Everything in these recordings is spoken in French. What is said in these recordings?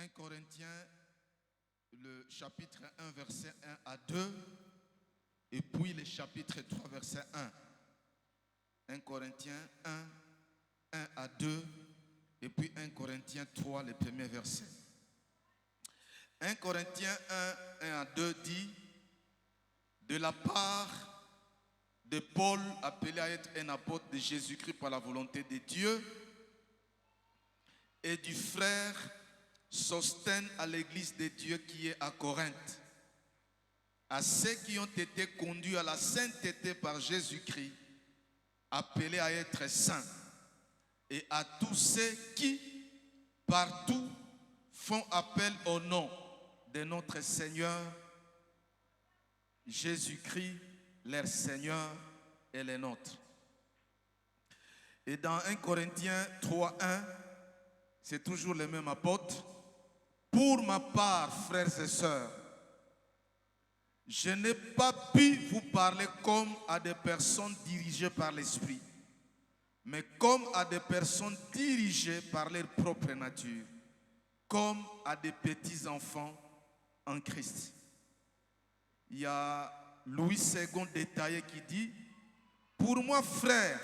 1 Corinthiens, le chapitre 1, verset 1 à 2, et puis le chapitre 3, verset 1. 1 Corinthiens 1, 1 à 2, et puis 1 Corinthiens 3, le premier verset. 1 Corinthiens 1, 1 à 2 dit, de la part de Paul, appelé à être un apôtre de Jésus-Christ par la volonté de Dieu, et du frère Sosthène à l'église de Dieu qui est à Corinthe, à ceux qui ont été conduits à la sainteté par Jésus-Christ, appelés à être saints, et à tous ceux qui, partout, font appel au nom de notre Seigneur Jésus-Christ, leur Seigneur et le nôtre. Et dans 1 Corinthiens 3, 1, c'est toujours le même apôtre. Pour ma part, frères et sœurs, je n'ai pas pu vous parler comme à des personnes dirigées par l'Esprit, mais comme à des personnes dirigées par leur propre nature, comme à des petits enfants en Christ. Il y a Louis II détaillé qui dit, pour moi, frères,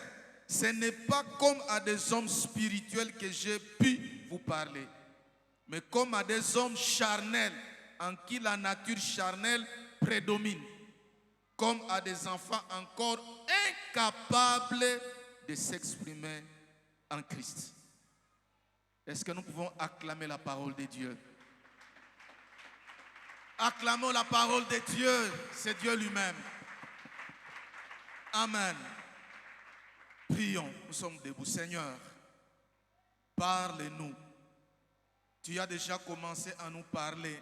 ce n'est pas comme à des hommes spirituels que j'ai pu vous parler, mais comme à des hommes charnels en qui la nature charnelle prédomine, comme à des enfants encore incapables de s'exprimer en Christ. Est-ce que nous pouvons acclamer la parole de Dieu? Acclamons la parole de Dieu, c'est Dieu lui-même. Amen. Prions, nous sommes debout. Seigneur, parle-nous. Tu as déjà commencé à nous parler,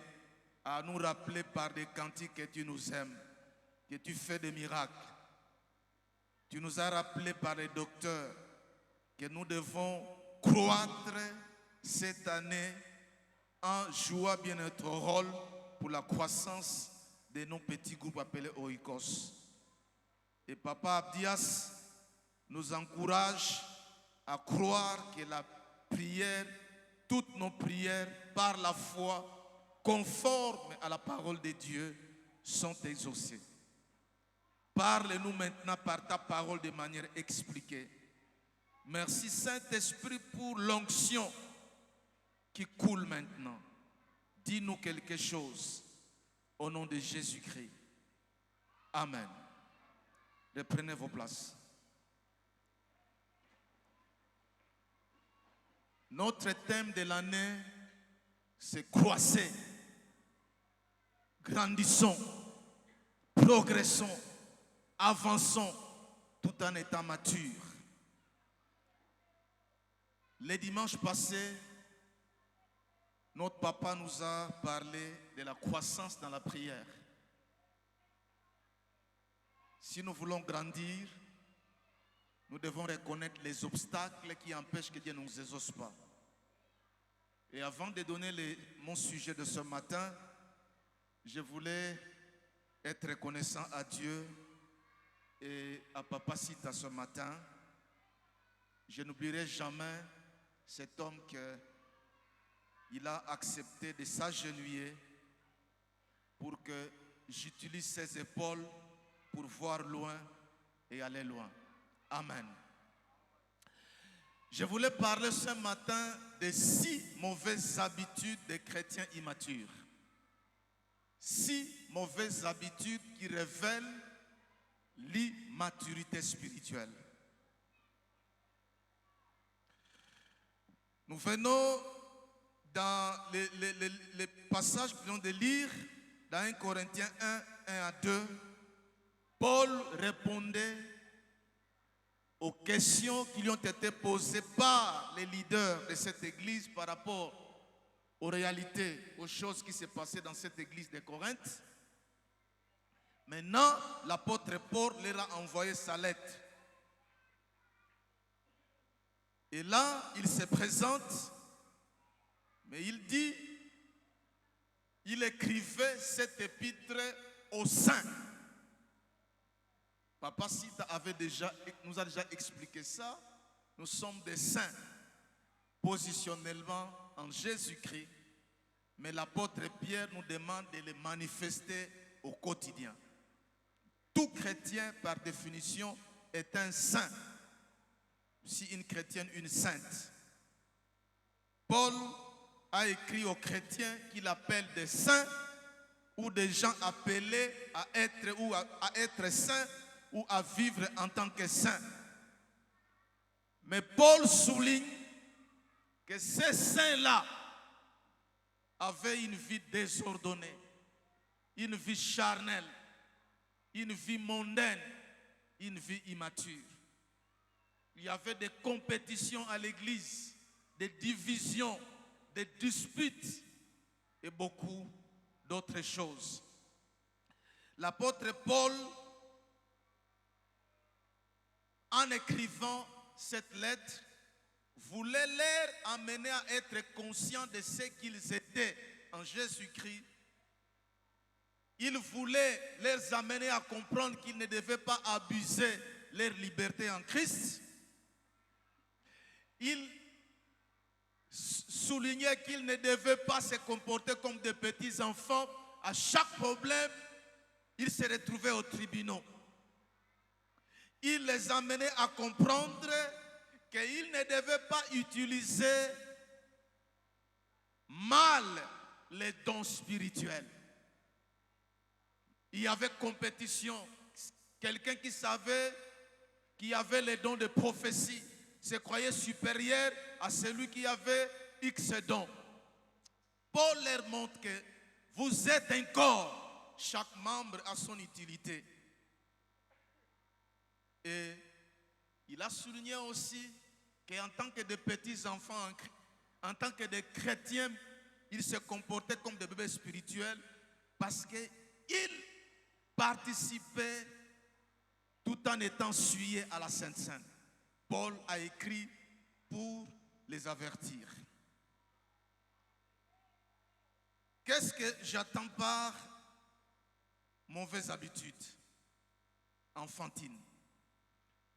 à nous rappeler par des cantiques que tu nous aimes, que tu fais des miracles. Tu nous as rappelé par les docteurs que nous devons croître cette année en jouant bien notre rôle pour la croissance de nos petits groupes appelés Oikos. Et Papa Abdias nous encourage à croire que la prière, toutes nos prières, par la foi, conformes à la parole de Dieu, sont exaucées. Parle-nous maintenant par ta parole de manière expliquée. Merci Saint-Esprit pour l'onction qui coule maintenant. Dis-nous quelque chose au nom de Jésus-Christ. Amen. Reprenez vos places. Notre thème de l'année, c'est croissez, grandissons, progressons, avançons tout en étant matures. Le dimanche passé, notre papa nous a parlé de la croissance dans la prière. Si nous voulons grandir, nous devons reconnaître les obstacles qui empêchent que Dieu ne nous exauce pas. Et avant de donner mon sujet de ce matin, je voulais être reconnaissant à Dieu et à Papa Sita ce matin. Je n'oublierai jamais cet homme qu'il a accepté de s'agenouiller pour que j'utilise ses épaules pour voir loin et aller loin. Amen. Je voulais parler ce matin de 6 mauvaises habitudes des chrétiens immatures. 6 mauvaises habitudes qui révèlent l'immaturité spirituelle. Nous venons dans les passages que nous venons de lire dans 1 Corinthiens 1, 1 à 2. Paul répondait aux questions qui lui ont été posées par les leaders de cette église par rapport aux réalités, aux choses qui se passaient dans cette église de Corinthe. Maintenant, l'apôtre Paul leur a envoyé sa lettre. Et là, il se présente, mais il dit, il écrivait cette épître aux saints. Papa Sita nous a déjà expliqué ça. Nous sommes des saints, positionnellement en Jésus-Christ. Mais l'apôtre Pierre nous demande de les manifester au quotidien. Tout chrétien, par définition, est un saint. Si une chrétienne, une sainte. Paul a écrit aux chrétiens qu'il appelle des saints ou des gens appelés à être saints ou à vivre en tant que saints. Mais Paul souligne que ces saints-là avaient une vie désordonnée, une vie charnelle, une vie mondaine, une vie immature. Il y avait des compétitions à l'église, des divisions, des disputes et beaucoup d'autres choses. L'apôtre Paul, en écrivant cette lettre, voulait les amener à être conscients de ce qu'ils étaient en Jésus-Christ. Il voulait les amener à comprendre qu'ils ne devaient pas abuser leur liberté en Christ. Il soulignait qu'ils ne devaient pas se comporter comme des petits enfants. À chaque problème, ils se retrouvaient aux tribunaux. Il les amenait à comprendre qu'ils ne devaient pas utiliser mal les dons spirituels. Il y avait compétition. Quelqu'un qui savait qui avait les dons de prophétie se croyait supérieur à celui qui avait X dons. Paul leur montre que vous êtes un corps, chaque membre a son utilité. Et il a souligné aussi qu'en tant que des petits enfants, en tant que des chrétiens, ils se comportaient comme des bébés spirituels parce qu'ils participaient tout en étant souillés à la Sainte Seine. Paul a écrit pour les avertir. Qu'est-ce que j'attends par mauvaise habitude enfantine?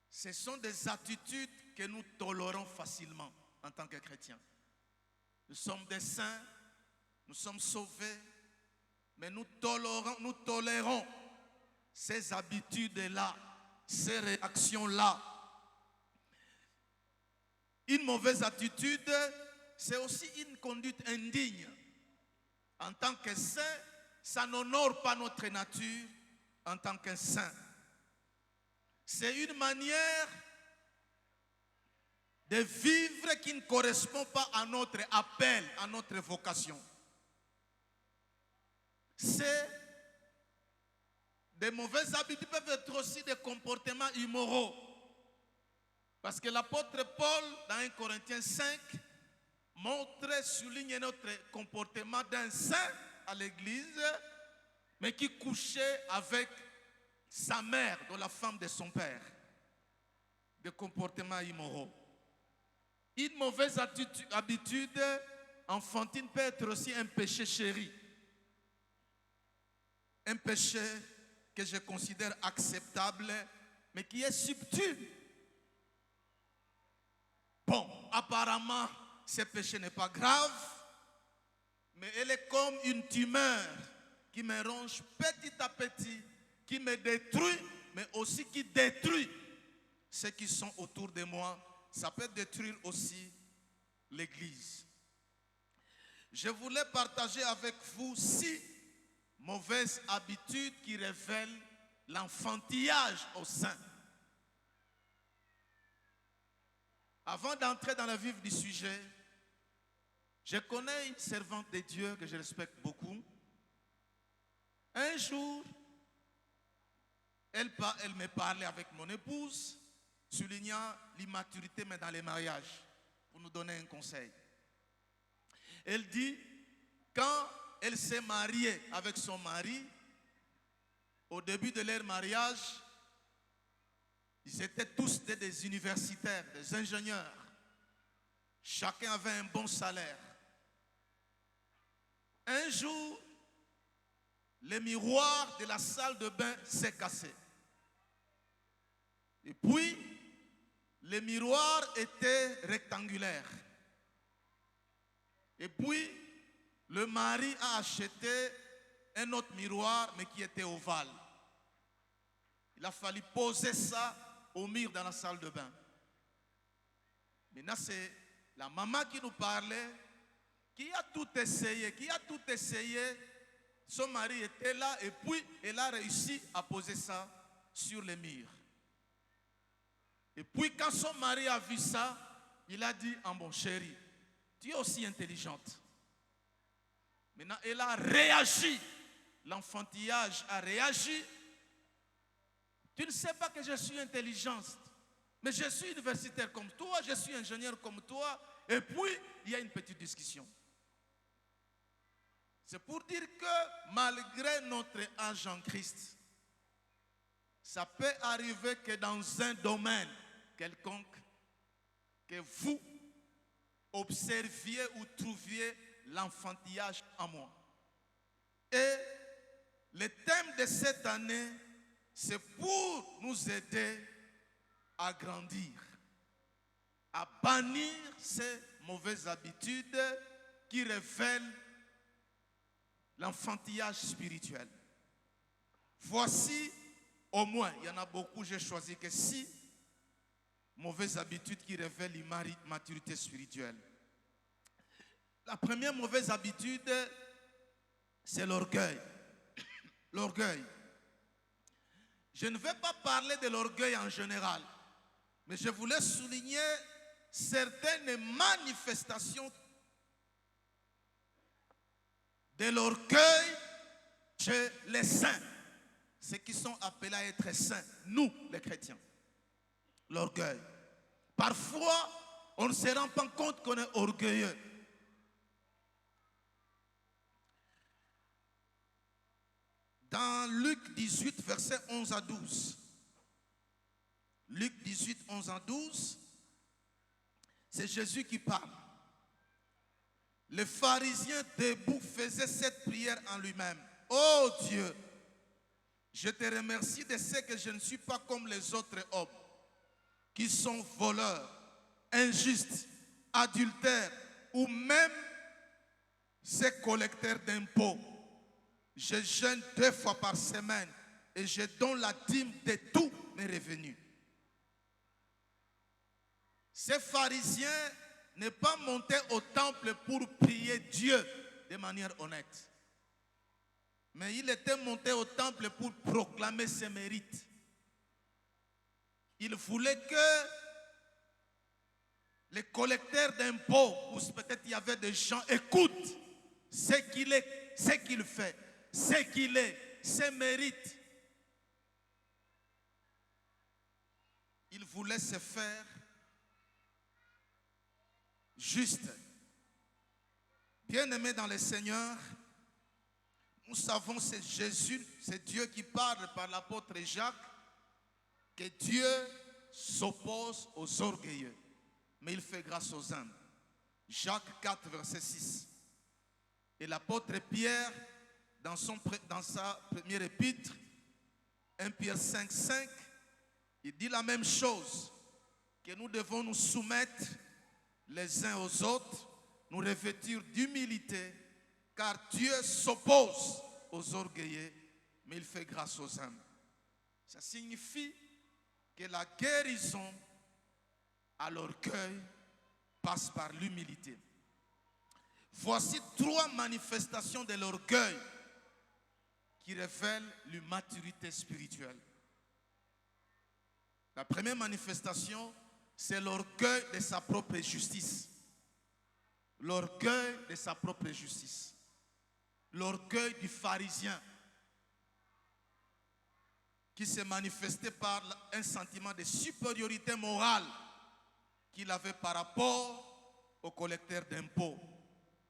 Ce sont des attitudes que nous tolérons facilement en tant que chrétiens. Nous sommes des saints, nous sommes sauvés, mais nous tolérons ces habitudes-là, ces réactions-là. Une mauvaise attitude, c'est aussi une conduite indigne. En tant que saint, ça n'honore pas notre nature en tant qu'un saint. C'est une manière de vivre qui ne correspond pas à notre appel, à notre vocation. C'est des mauvaises habitudes peuvent être aussi des comportements immoraux. Parce que l'apôtre Paul, dans 1 Corinthiens 5, souligne notre comportement d'un saint à l'église, mais qui couchait avec sa mère, dont la femme de son père. Des comportements immoraux. Une mauvaise habitude enfantine peut être aussi un péché chéri. Un péché que je considère acceptable, mais qui est subtil. Bon, apparemment, ce péché n'est pas grave, mais elle est comme une tumeur qui me ronge petit à petit, qui me détruit, mais aussi qui détruit ceux qui sont autour de moi. Ça peut détruire aussi l'Église. Je voulais partager avec vous 6 mauvaises habitudes qui révèlent l'enfantillage au sein. Avant d'entrer dans le vif du sujet, je connais une servante de Dieu que je respecte beaucoup. Un jour, elle me parlait avec mon épouse, soulignant l'immaturité, mais dans les mariages, pour nous donner un conseil. Elle dit, quand elle s'est mariée avec son mari, au début de leur mariage, ils étaient tous des universitaires, des ingénieurs. Chacun avait un bon salaire. Un jour, le miroir de la salle de bain s'est cassé. Et puis, le miroir était rectangulaire. Et puis, le mari a acheté un autre miroir, mais qui était ovale. Il a fallu poser ça au mur dans la salle de bain. Maintenant, c'est la maman qui nous parlait, qui a tout essayé. Son mari était là et puis elle a réussi à poser ça sur les murs. Et puis quand son mari a vu ça, il a dit, ah bon chéri, tu es aussi intelligente. Maintenant, elle a réagi. L'enfantillage a réagi. Tu ne sais pas que je suis intelligente, mais je suis universitaire comme toi, je suis ingénieur comme toi. Et puis, il y a une petite discussion. C'est pour dire que malgré notre âge en Christ, ça peut arriver que dans un domaine quelconque, que vous observiez ou trouviez l'enfantillage en moi. Et le thème de cette année, c'est pour nous aider à grandir, à bannir ces mauvaises habitudes qui révèlent l'enfantillage spirituel. Voici, au moins, il y en a beaucoup, j'ai choisi que 6 mauvaises habitudes qui révèlent l'immaturité spirituelle. La première mauvaise habitude, c'est l'orgueil. L'orgueil. Je ne vais pas parler de l'orgueil en général, mais je voulais souligner certaines manifestations de l'orgueil chez les saints, ceux qui sont appelés à être saints, nous les chrétiens. L'orgueil. Parfois, on ne se rend pas compte qu'on est orgueilleux. Dans Luc 18, versets 11 à 12. Luc 18, 11 à 12, c'est Jésus qui parle. Le pharisien debout faisait cette prière en lui-même. Oh Dieu, je te remercie de ce que je ne suis pas comme les autres hommes, qui sont voleurs, injustes, adultères, ou même ces collecteurs d'impôts. Je jeûne 2 fois par semaine et je donne la dîme de tous mes revenus. Ces pharisiens n'est pas monté au temple pour prier Dieu de manière honnête. Mais il était monté au temple pour proclamer ses mérites. Il voulait que les collecteurs d'impôts, ou peut-être il y avait des gens, écoutent ce qu'il est, ce qu'il fait, ce qu'il est, ses mérites. Il voulait se faire juste. Bien-aimés dans le Seigneur, nous savons c'est Jésus, c'est Dieu qui parle par l'apôtre Jacques, que Dieu s'oppose aux orgueilleux, mais il fait grâce aux humbles. Jacques 4, verset 6. Et l'apôtre Pierre, dans sa première épître, 1 Pierre 5, 5, il dit la même chose, que nous devons nous soumettre les uns aux autres, nous revêtir d'humilité, car Dieu s'oppose aux orgueilleux, mais il fait grâce aux humbles. Ça signifie que la guérison à l'orgueil passe par l'humilité. Voici 3 manifestations de l'orgueil qui révèlent l'immaturité spirituelle. La première manifestation, c'est l'orgueil de sa propre justice. L'orgueil de sa propre justice. L'orgueil du pharisien qui s'est manifesté par un sentiment de supériorité morale qu'il avait par rapport aux collecteurs d'impôts.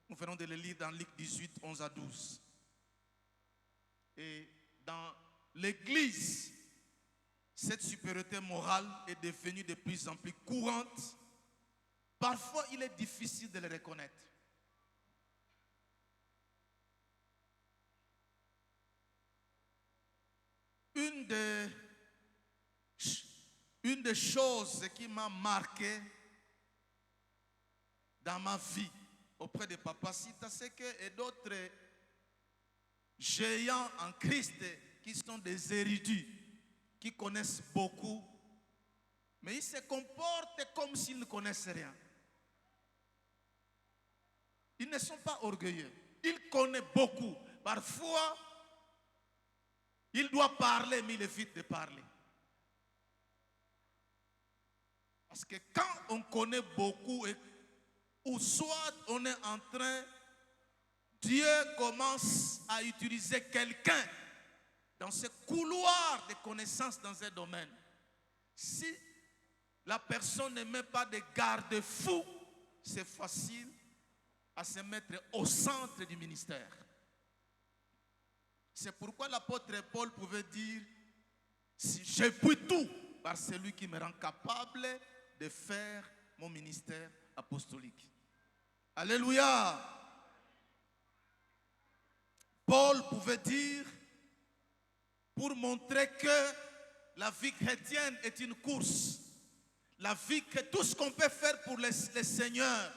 Nous venons de le lire dans Luc 18, 11 à 12. Et dans l'Église, cette supériorité morale est devenue de plus en plus courante. Parfois, il est difficile de le reconnaître. Une des choses qui m'a marqué dans ma vie, auprès de Papa Sitaseke et d'autres géants en Christ qui sont des érudits, qui connaissent beaucoup, mais ils se comportent comme s'ils ne connaissent rien. Ils ne sont pas orgueilleux. Ils connaissent beaucoup. Parfois, il doit parler, mais il évite de parler. Parce que quand on connaît beaucoup, ou soit on est en train, Dieu commence à utiliser quelqu'un dans ce couloir de connaissances dans un domaine. Si la personne ne met pas de garde-fous, c'est facile à se mettre au centre du ministère. C'est pourquoi l'apôtre Paul pouvait dire, si je puis tout par celui qui me rend capable de faire mon ministère apostolique. Alléluia. Paul pouvait dire, pour montrer que la vie chrétienne est une course, la vie que tout ce qu'on peut faire pour les seigneurs,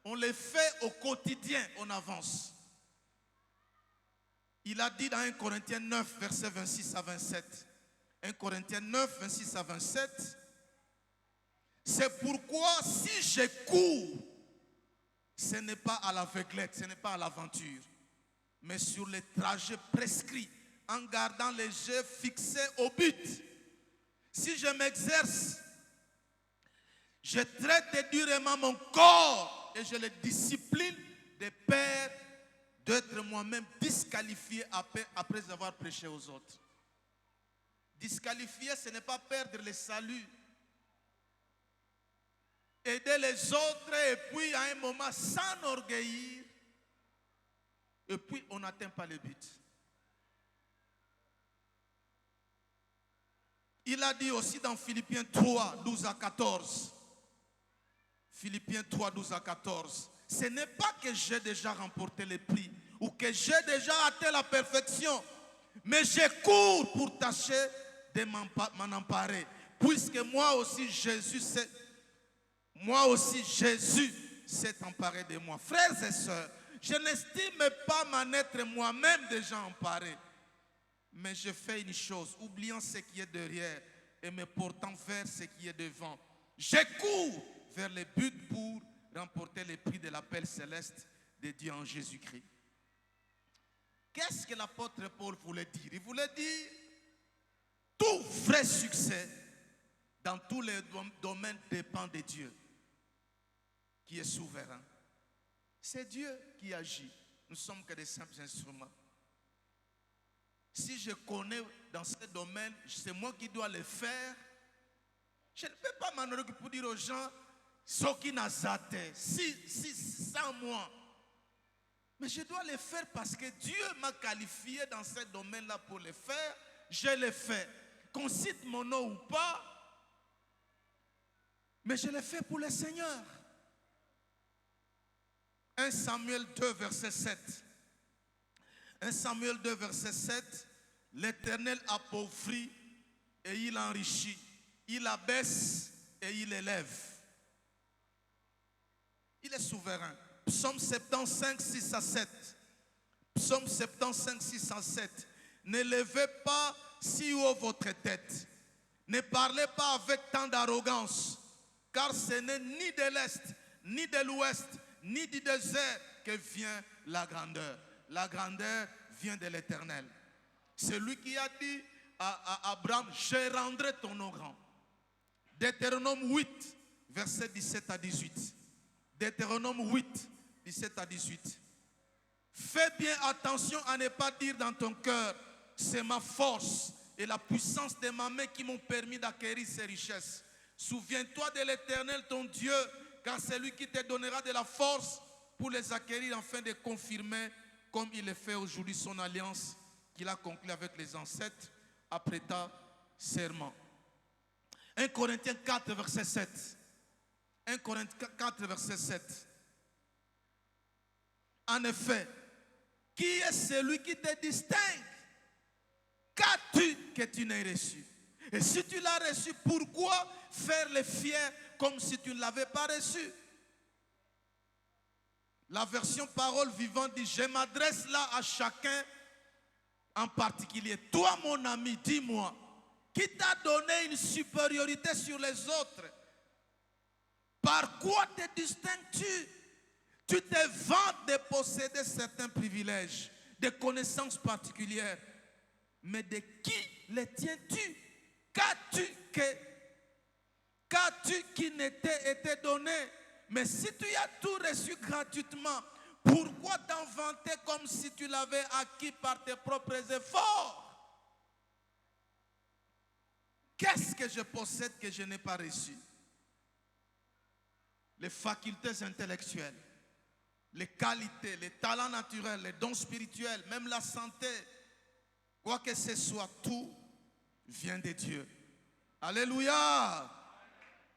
on le fait au quotidien, on avance. Il a dit dans 1 Corinthiens 9, versets 26 à 27. 1 Corinthiens 9, 26 à 27. C'est pourquoi si je cours, ce n'est pas à l'aveuglette, ce n'est pas à l'aventure, mais sur les trajets prescrits, en gardant les yeux fixés au but. Si je m'exerce, je traite durement mon corps et je le discipline de peur d'être moi-même disqualifié après avoir prêché aux autres. Disqualifié, ce n'est pas perdre le salut. Aider les autres et puis à un moment s'enorgueillir et puis on n'atteint pas le but. Il a dit aussi dans Philippiens 3, 12 à 14. Philippiens 3, 12 à 14. Ce n'est pas que j'ai déjà remporté le prix ou que j'ai déjà atteint la perfection, mais je cours pour tâcher de m'en emparer. Puisque moi aussi Jésus s'est emparé de moi. Frères et sœurs, je n'estime pas m'en être moi-même déjà emparé. Mais je fais une chose, oubliant ce qui est derrière et me portant vers ce qui est devant. Je cours vers le but pour remporter le prix de l'appel céleste de Dieu en Jésus-Christ. Qu'est-ce que l'apôtre Paul voulait dire? Il voulait dire tout vrai succès dans tous les domaines dépend de Dieu, qui est souverain. C'est Dieu qui agit. Nous ne sommes que des simples instruments. Si je connais dans ce domaine, c'est moi qui dois le faire. Je ne peux pas m'enorgueillir pour dire aux gens, ce qui n'a zaté, si sans moi. Mais je dois le faire parce que Dieu m'a qualifié dans ce domaine-là pour le faire. Je le fais. Qu'on cite mon nom ou pas, mais je le fais pour le Seigneur. 1 Samuel 2, verset 7. 1 Samuel 2, verset 7. L'Éternel appauvrit et il enrichit. Il abaisse et il élève. Il est souverain. Psaume 75, 6 à 7. Psaume 75, 6 à 7. Ne levez pas si haut votre tête. Ne parlez pas avec tant d'arrogance. Car ce n'est ni de l'Est, ni de l'Ouest, ni du désert que vient la grandeur. La grandeur vient de l'Éternel. C'est lui qui a dit à Abraham, je rendrai ton nom grand. Deutéronome 8, verset 17 à 18. Deutéronome 8, 17 à 18. Fais bien attention à ne pas dire dans ton cœur, c'est ma force et la puissance de ma main qui m'ont permis d'acquérir ces richesses. Souviens-toi de l'Éternel ton Dieu, car c'est lui qui te donnera de la force pour les acquérir afin de confirmer, comme il le fait aujourd'hui, son alliance qu'il a conclue avec les ancêtres après ta serment. 1 Corinthiens 4, verset 7. 1 Corinthiens 4, verset 7. En effet, qui est celui qui te distingue? Qu'as-tu que tu n'aies reçu? Et si tu l'as reçu, pourquoi faire le fier comme si tu ne l'avais pas reçu? La version parole vivante dit, je m'adresse là à chacun en particulier. Toi, mon ami, dis-moi, qui t'a donné une supériorité sur les autres? Par quoi te distingues-tu? Tu te vantes de posséder certains privilèges, des connaissances particulières. Mais de qui les tiens-tu? Qu'as-tu qui ne t'a été donné? Mais si tu as tout reçu gratuitement, pourquoi t'en vanter comme si tu l'avais acquis par tes propres efforts? Qu'est-ce que je possède que je n'ai pas reçu? Les facultés intellectuelles, les qualités, les talents naturels, les dons spirituels, même la santé, quoi que ce soit, tout vient de Dieu. Alléluia!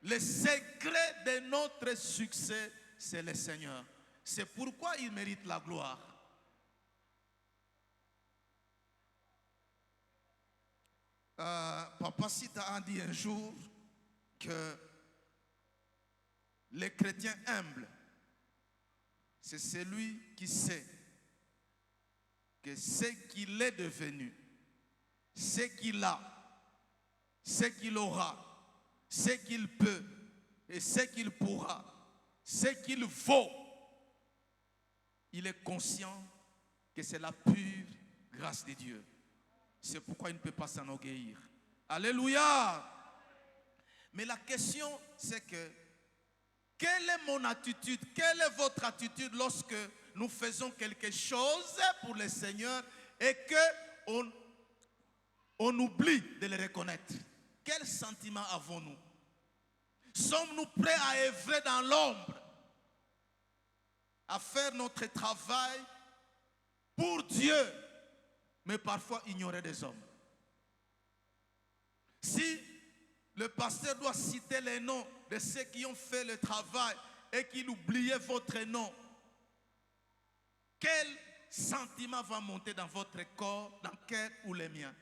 Le secret de notre succès, c'est le Seigneur. C'est pourquoi il mérite la gloire. Papa Sita a dit un jour que les chrétiens humbles, c'est celui qui sait que ce qu'il est devenu, ce qu'il a, ce qu'il aura, ce qu'il peut et ce qu'il pourra, ce qu'il vaut, il est conscient que c'est la pure grâce de Dieu. C'est pourquoi il ne peut pas s'enorgueillir. Alléluia! Mais la question, c'est que, quelle est mon attitude? Quelle est votre attitude lorsque nous faisons quelque chose pour le Seigneur et qu'on oublie de le reconnaître? Quel sentiment avons-nous? Sommes-nous prêts à œuvrer dans l'ombre, à faire notre travail pour Dieu, mais parfois ignorer des hommes? Si le pasteur doit citer les noms de ceux qui ont fait le travail et qu'il oubliait votre nom, quel sentiment va monter dans votre corps, dans le cœur ou les miens?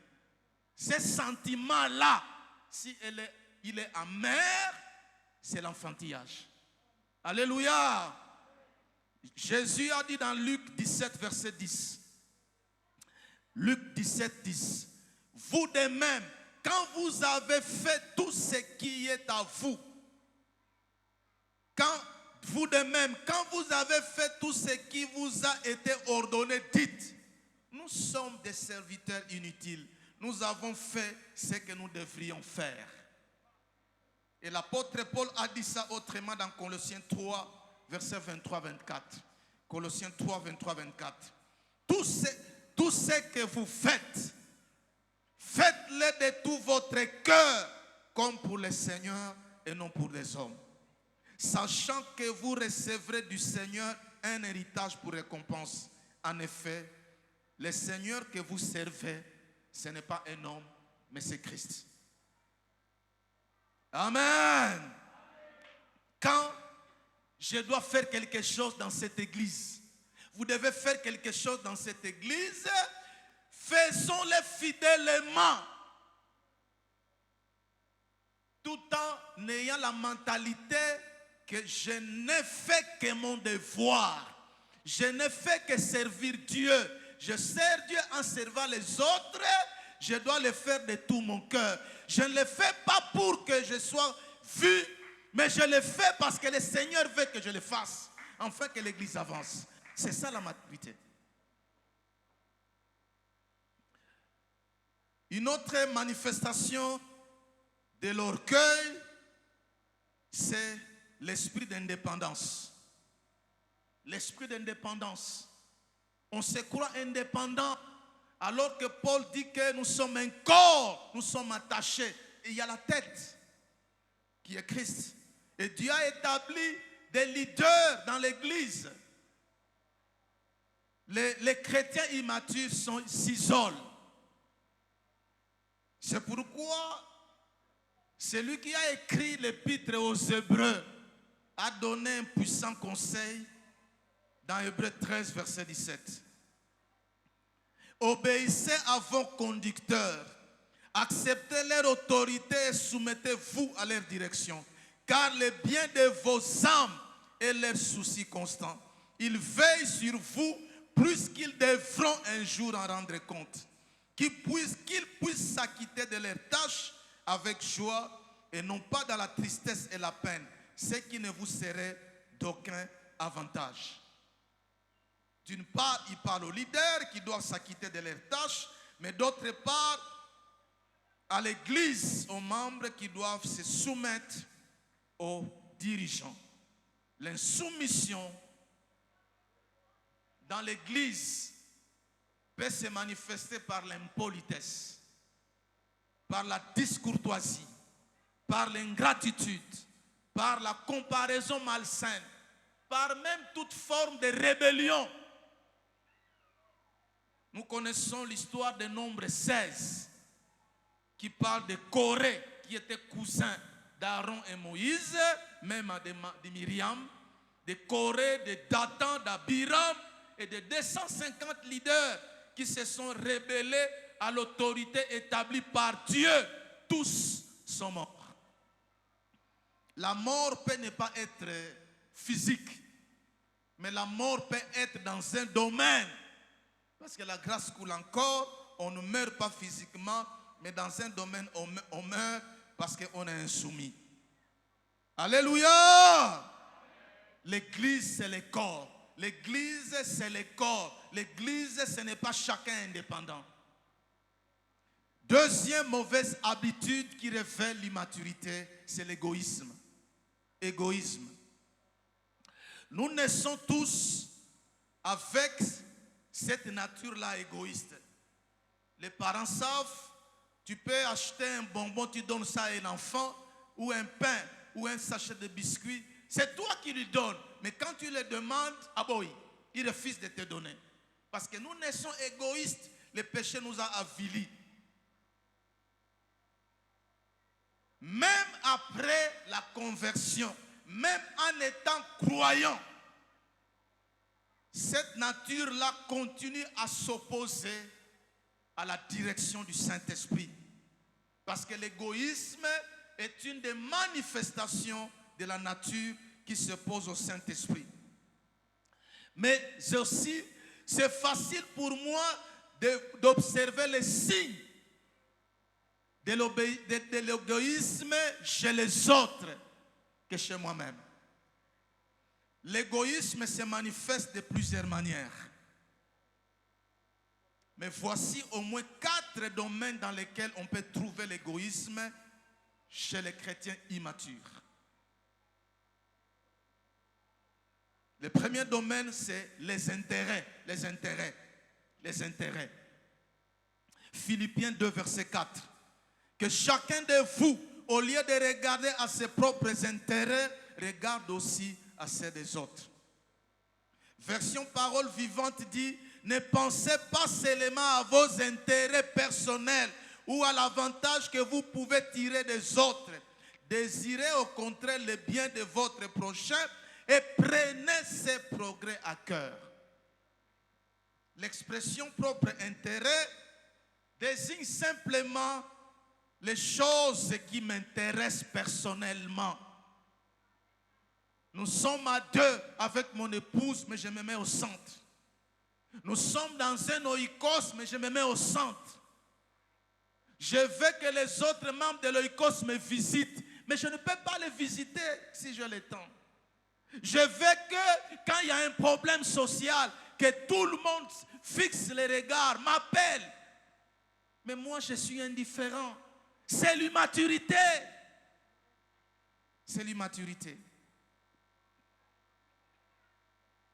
Ce sentiment-là, si il est amer, c'est l'enfantillage. Alléluia! Jésus a dit dans Luc 17, verset 10. Luc 17, 10. Vous de même, quand vous avez fait tout ce qui est à vous, quand vous avez fait tout ce qui vous a été ordonné, dites, nous sommes des serviteurs inutiles. Nous avons fait ce que nous devrions faire. Et l'apôtre Paul a dit ça autrement dans Colossiens 3, verset 23-24. Colossiens 3, 23-24. Tout ce que vous faites, faites-le de tout votre cœur, comme pour le Seigneur et non pour les hommes. Sachant que vous recevrez du Seigneur un héritage pour récompense. En effet, le Seigneur que vous servez, ce n'est pas un homme, mais c'est Christ. Amen. Quand je dois faire quelque chose dans cette église, vous devez faire quelque chose dans cette église, faisons-le fidèlement, tout en ayant la mentalité que je n'ai fait que mon devoir. Je n'ai fait que servir Dieu. Je sers Dieu en servant les autres. Je dois le faire de tout mon cœur. Je ne le fais pas pour que je sois vu, mais je le fais parce que le Seigneur veut que je le fasse, afin que l'église avance. C'est ça la maturité. Une autre manifestation de l'orgueil, c'est l'esprit d'indépendance. L'esprit d'indépendance. On se croit indépendant, alors que Paul dit que nous sommes un corps, nous sommes attachés. Et il y a la tête, qui est Christ. Et Dieu a établi des leaders dans l'église. Les chrétiens immatures s'isolent. C'est pourquoi celui qui a écrit l'épître aux Hébreux a donné un puissant conseil dans Hébreux 13, verset 17. Obéissez à vos conducteurs, acceptez leur autorité et soumettez-vous à leur direction, car le bien de vos âmes est leur souci constant. ils veillent sur vous plus qu'ils devront un jour en rendre compte. Qu'ils puissent s'acquitter de leurs tâches avec joie et non pas dans la tristesse et la peine, ce qui ne vous serait d'aucun avantage. D'une part, il parle aux leaders qui doivent s'acquitter de leurs tâches, mais d'autre part, à l'Église, aux membres qui doivent se soumettre aux dirigeants. L'insoumission dans l'Église peut se manifester par l'impolitesse, par la discourtoisie, par l'ingratitude, par la comparaison malsaine, par même toute forme de rébellion. Nous connaissons l'histoire de Nombre 16 qui parle de Corée, qui était cousin d'Aaron et Moïse, même de Myriam, de Corée, de Dathan, d'Abiram et de 250 leaders qui se sont rebellés à l'autorité établie par Dieu. Tous sont morts. La mort peut ne pas être physique, mais la mort peut être dans un domaine. Parce que la grâce coule encore, on ne meurt pas physiquement, mais dans un domaine, on meurt parce qu'on est insoumis. Alléluia! L'église, c'est le corps. L'église, c'est le corps. L'église, ce n'est pas chacun indépendant. Deuxième mauvaise habitude qui révèle l'immaturité, c'est l'égoïsme. Égoïsme. Nous naissons tous avec cette nature-là égoïste. Les parents savent, tu peux acheter un bonbon, tu donnes ça à un enfant, ou un pain, ou un sachet de biscuits. C'est toi qui lui donnes. Mais quand tu le demandes, ah bon, il refuse de te donner. Parce que nous naissons égoïstes. Le péché nous a avilis. Même après la conversion, même en étant croyant, cette nature-là continue à s'opposer à la direction du Saint-Esprit. Parce que l'égoïsme est une des manifestations de la nature qui s'oppose au Saint-Esprit. Mais aussi, c'est facile pour moi d'observer les signes de l'égoïsme chez les autres que chez moi-même. L'égoïsme se manifeste de plusieurs manières. Mais voici au moins 4 domaines dans lesquels on peut trouver l'égoïsme chez les chrétiens immatures. Le premier domaine, c'est les intérêts. Les intérêts. Les intérêts. Philippiens 2, verset 4. Que chacun de vous, au lieu de regarder à ses propres intérêts, regarde aussi à ceux des autres. Version parole vivante dit, ne pensez pas seulement à vos intérêts personnels ou à l'avantage que vous pouvez tirer des autres. Désirez au contraire le bien de votre prochain et prenez ses progrès à cœur. L'expression propre intérêt désigne simplement les choses qui m'intéressent personnellement. Nous sommes à 2 avec mon épouse, mais je me mets au centre. Nous sommes dans un oikos, mais je me mets au centre. Je veux que les autres membres de l'oikos me visitent, mais je ne peux pas les visiter si j'ai le temps. Je veux que quand il y a un problème social, que tout le monde fixe les regards, m'appelle. Mais moi, je suis indifférent. C'est l'immaturité. C'est l'immaturité.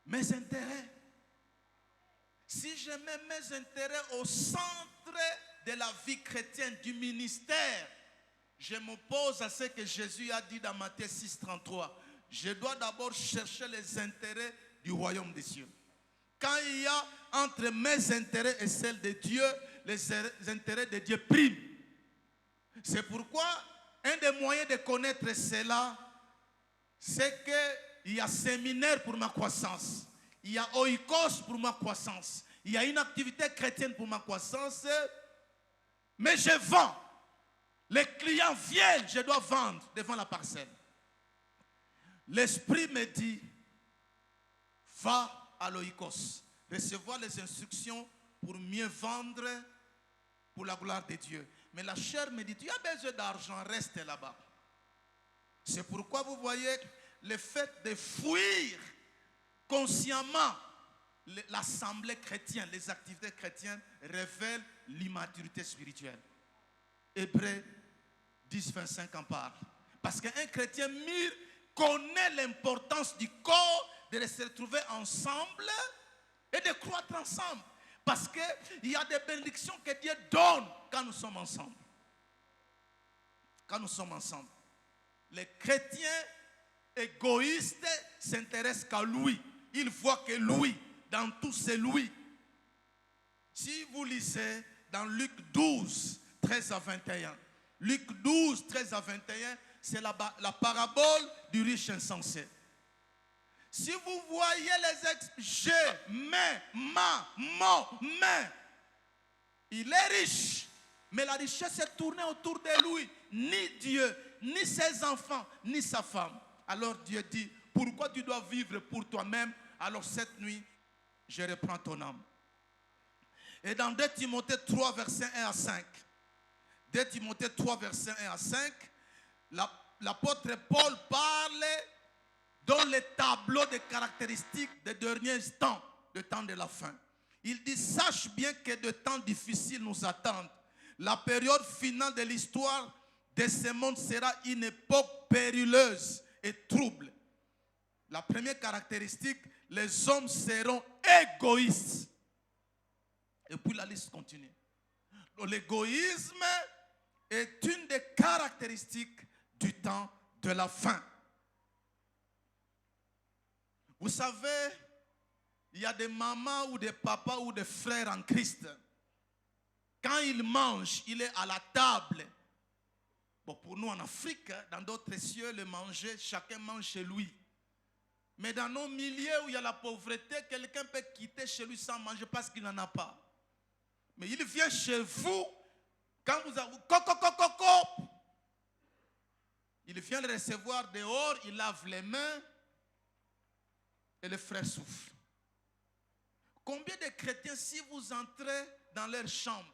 Mes intérêts. Si je mets mes intérêts au centre de la vie chrétienne, du ministère, je m'oppose à ce que Jésus a dit dans Matthieu 6, 33. Je dois d'abord chercher les intérêts du royaume des cieux. Quand il y a entre mes intérêts et celles de Dieu, les intérêts de Dieu priment. C'est pourquoi un des moyens de connaître cela, c'est qu'il y a séminaire pour ma croissance. Il y a oikos pour ma croissance. Il y a une activité chrétienne pour ma croissance. Mais je vends. Les clients viennent, je dois vendre devant la parcelle. L'esprit me dit, va aloikos. Recevoir les instructions pour mieux vendre pour la gloire de Dieu. Mais la chair me dit, tu as besoin d'argent, reste là-bas. C'est pourquoi vous voyez le fait de fuir consciemment l'assemblée chrétienne, les activités chrétiennes révèlent l'immaturité spirituelle. Hébreux 10, 25 en parle. Parce qu'un chrétien mûr connaît l'importance du corps de se retrouver ensemble et de croître ensemble. Parce qu'il y a des bénédictions que Dieu donne quand nous sommes ensemble. Quand nous sommes ensemble. Les chrétiens égoïstes s'intéressent qu'à lui. Ils voient que lui, dans tout c'est lui. Si vous lisez dans Luc 12, 13 à 21. Luc 12, 13 à 21, c'est la parabole du riche insensé. Si vous voyez les je, mais, ma, mon, mais, il est riche, mais la richesse est tournée autour de lui. Ni Dieu, ni ses enfants, ni sa femme. Alors Dieu dit, pourquoi tu dois vivre pour toi-même? Alors cette nuit, je reprends ton âme. Et dans 2 Timothée 3, versets 1 à 5, 2 Timothée 3, versets 1 à 5, l'apôtre Paul parle dans les tableaux de caractéristiques des derniers temps, le temps de la fin. Il dit, sache bien que de temps difficiles nous attendent. La période finale de l'histoire de ce monde sera une époque périlleuse et trouble. La première caractéristique, les hommes seront égoïstes. Et puis la liste continue. L'égoïsme est une des caractéristiques du temps de la fin. Vous savez, il y a des mamans ou des papas ou des frères en Christ. Quand ils mangent, il est à la table. Bon, pour nous en Afrique, dans d'autres cieux, le manger, chacun mange chez lui. Mais dans nos milieux où il y a la pauvreté, quelqu'un peut quitter chez lui sans manger parce qu'il n'en a pas. Mais il vient chez vous, quand vous avez coco, il vient le recevoir dehors, il lave les mains et le frère souffle. Combien de chrétiens, si vous entrez dans leur chambre,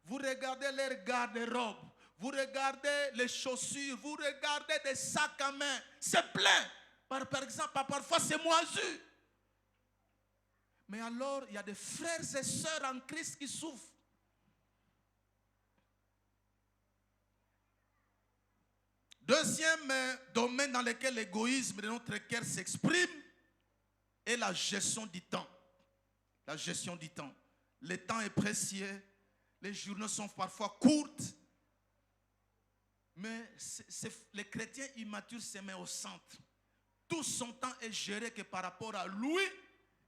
vous regardez leur garde-robe, vous regardez les chaussures, vous regardez des sacs à main, c'est plein. Par exemple, parfois c'est moisi. Mais alors, il y a des frères et sœurs en Christ qui souffrent. Deuxième domaine dans lequel l'égoïsme de notre cœur s'exprime est la gestion du temps. La gestion du temps. Le temps est précieux. Les journées sont parfois courtes. Mais les chrétiens immatures se mettent au centre. Tout son temps est géré que par rapport à lui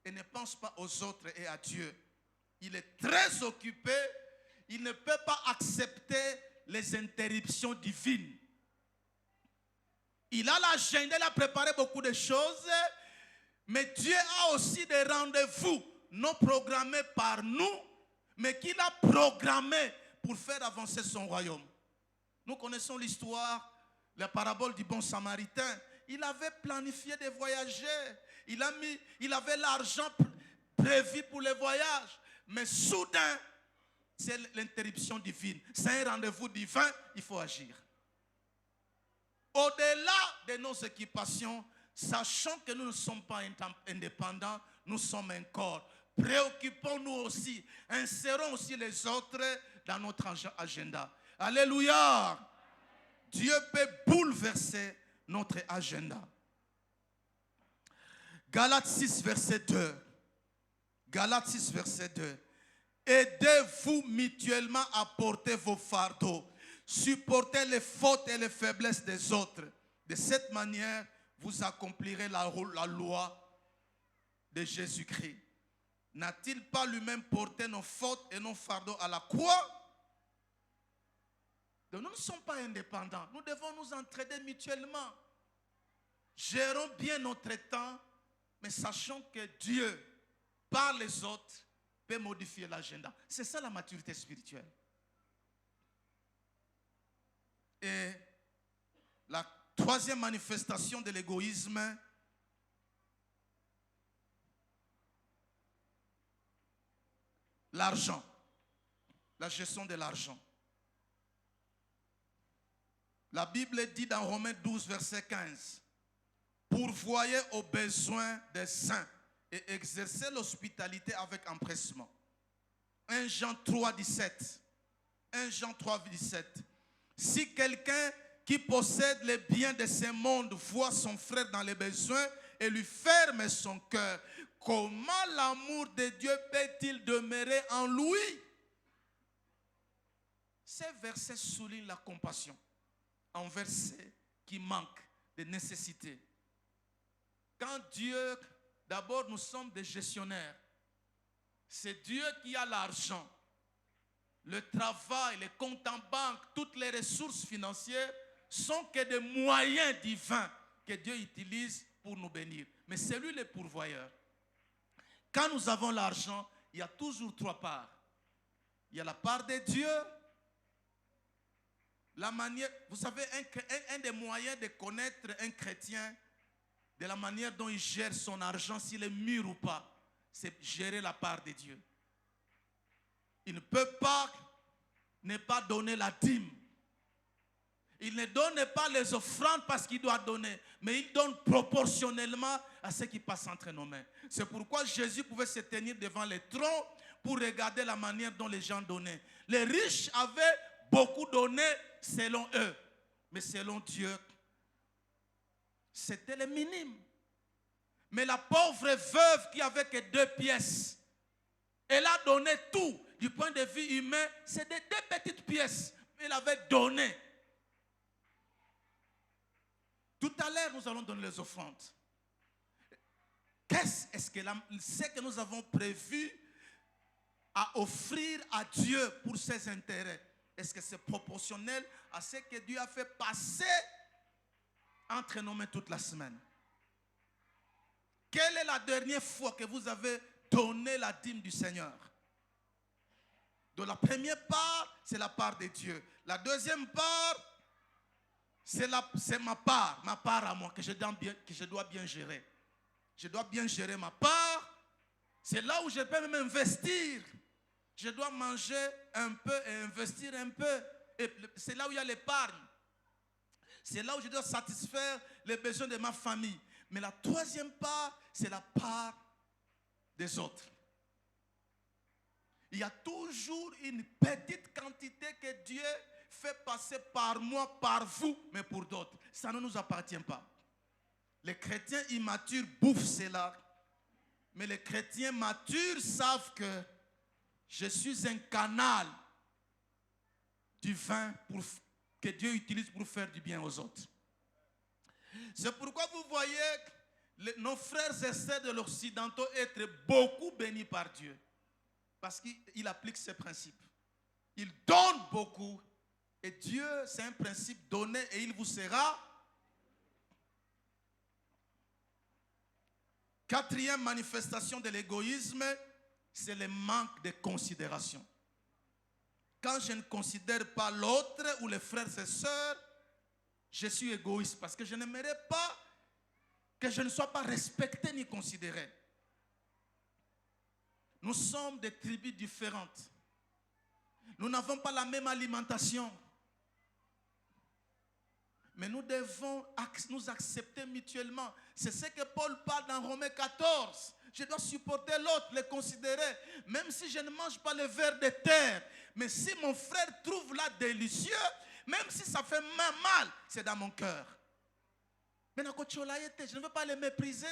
et ne pense pas aux autres et à Dieu. Il est très occupé. Il ne peut pas accepter les interruptions divines. Il a l'agenda, il a préparé beaucoup de choses. Mais Dieu a aussi des rendez-vous non programmés par nous, mais qu'il a programmés pour faire avancer son royaume. Nous connaissons l'histoire, la parabole du bon samaritain. Il avait planifié de voyager. Il avait l'argent prévu pour les voyages. Mais soudain, c'est l'interruption divine. C'est un rendez-vous divin, il faut agir. Au-delà de nos occupations, sachant que nous ne sommes pas indépendants, nous sommes un corps. Préoccupons-nous aussi, insérons aussi les autres dans notre agenda. Alléluia! Dieu peut bouleverser notre agenda. Galates 6, verset 2. Galates 6, verset 2. Aidez-vous mutuellement à porter vos fardeaux. Supportez les fautes et les faiblesses des autres. De cette manière, vous accomplirez la loi de Jésus-Christ. N'a-t-il pas lui-même porté nos fautes et nos fardeaux à la croix? Donc nous ne sommes pas indépendants. Nous devons nous entraider mutuellement. Gérons bien notre temps, mais sachons que Dieu, par les autres, peut modifier l'agenda. C'est ça la maturité spirituelle. Et la troisième manifestation de l'égoïsme, l'argent. La gestion de l'argent. La Bible dit dans Romains 12, verset 15, « Pourvoyez aux besoins des saints et exercez l'hospitalité avec empressement. » 1 Jean 3, 17. 1 Jean 3, 17. « Si quelqu'un qui possède les biens de ce monde voit son frère dans les besoins et lui ferme son cœur, comment l'amour de Dieu peut-il demeurer en lui? » Ces versets soulignent la compassion envers ceux qui manquent de nécessité. Quand Dieu, d'abord nous sommes des gestionnaires, c'est Dieu qui a l'argent, le travail, les comptes en banque, toutes les ressources financières sont que des moyens divins que Dieu utilise pour nous bénir. Mais c'est lui le pourvoyeur. Quand nous avons l'argent, il y a toujours trois parts. Il y a la part de Dieu, la manière, vous savez, un des moyens de connaître un chrétien, de la manière dont il gère son argent, s'il est mûr ou pas, c'est gérer la part de Dieu. Il ne peut pas ne pas donner la dîme. Il ne donne pas les offrandes parce qu'il doit donner, mais il donne proportionnellement à ce qui passe entre nos mains. C'est pourquoi Jésus pouvait se tenir devant les trônes pour regarder la manière dont les gens donnaient. Les riches avaient beaucoup donné selon eux, mais selon Dieu, c'était le minime. Mais la pauvre veuve qui avait que 2 pièces, elle a donné tout. Du point de vue humain, c'est des 2 petites pièces. Elle avait donné. Tout à l'heure, nous allons donner les offrandes. Qu'est-ce que nous avons prévu à offrir à Dieu pour ses intérêts? Est-ce que c'est proportionnel à ce que Dieu a fait passer entre nos mains toute la semaine? Quelle est la dernière fois que vous avez donné la dîme du Seigneur? Donc la première part, c'est la part de Dieu. La deuxième part, c'est ma part à moi que je dois bien gérer. Je dois bien gérer ma part. C'est là où je peux même investir. Je dois manger un peu et investir un peu. Et c'est là où il y a l'épargne. C'est là où je dois satisfaire les besoins de ma famille. Mais la troisième part, c'est la part des autres. Il y a toujours une petite quantité que Dieu fait passer par moi, par vous, mais pour d'autres. Ça ne nous appartient pas. Les chrétiens immatures bouffent cela. Mais les chrétiens matures savent que je suis un canal divin que Dieu utilise pour faire du bien aux autres. C'est pourquoi vous voyez nos frères et sœurs de l'Occidentaux être beaucoup bénis par Dieu. Parce qu'il applique ces principes. Il donne beaucoup. Et Dieu, c'est un principe donné et il vous sera. Quatrième manifestation de l'égoïsme, c'est le manque de considération. Quand je ne considère pas l'autre ou les frères et sœurs, je suis égoïste parce que je n'aimerais pas que je ne sois pas respecté ni considéré. Nous sommes des tribus différentes. Nous n'avons pas la même alimentation. Mais nous devons nous accepter mutuellement. C'est ce que Paul parle dans Romains 14. Je dois supporter l'autre, le considérer. Même si je ne mange pas le ver de terre. Mais si mon frère trouve là délicieux, même si ça fait mal, c'est dans mon cœur. Mais je ne veux pas les mépriser.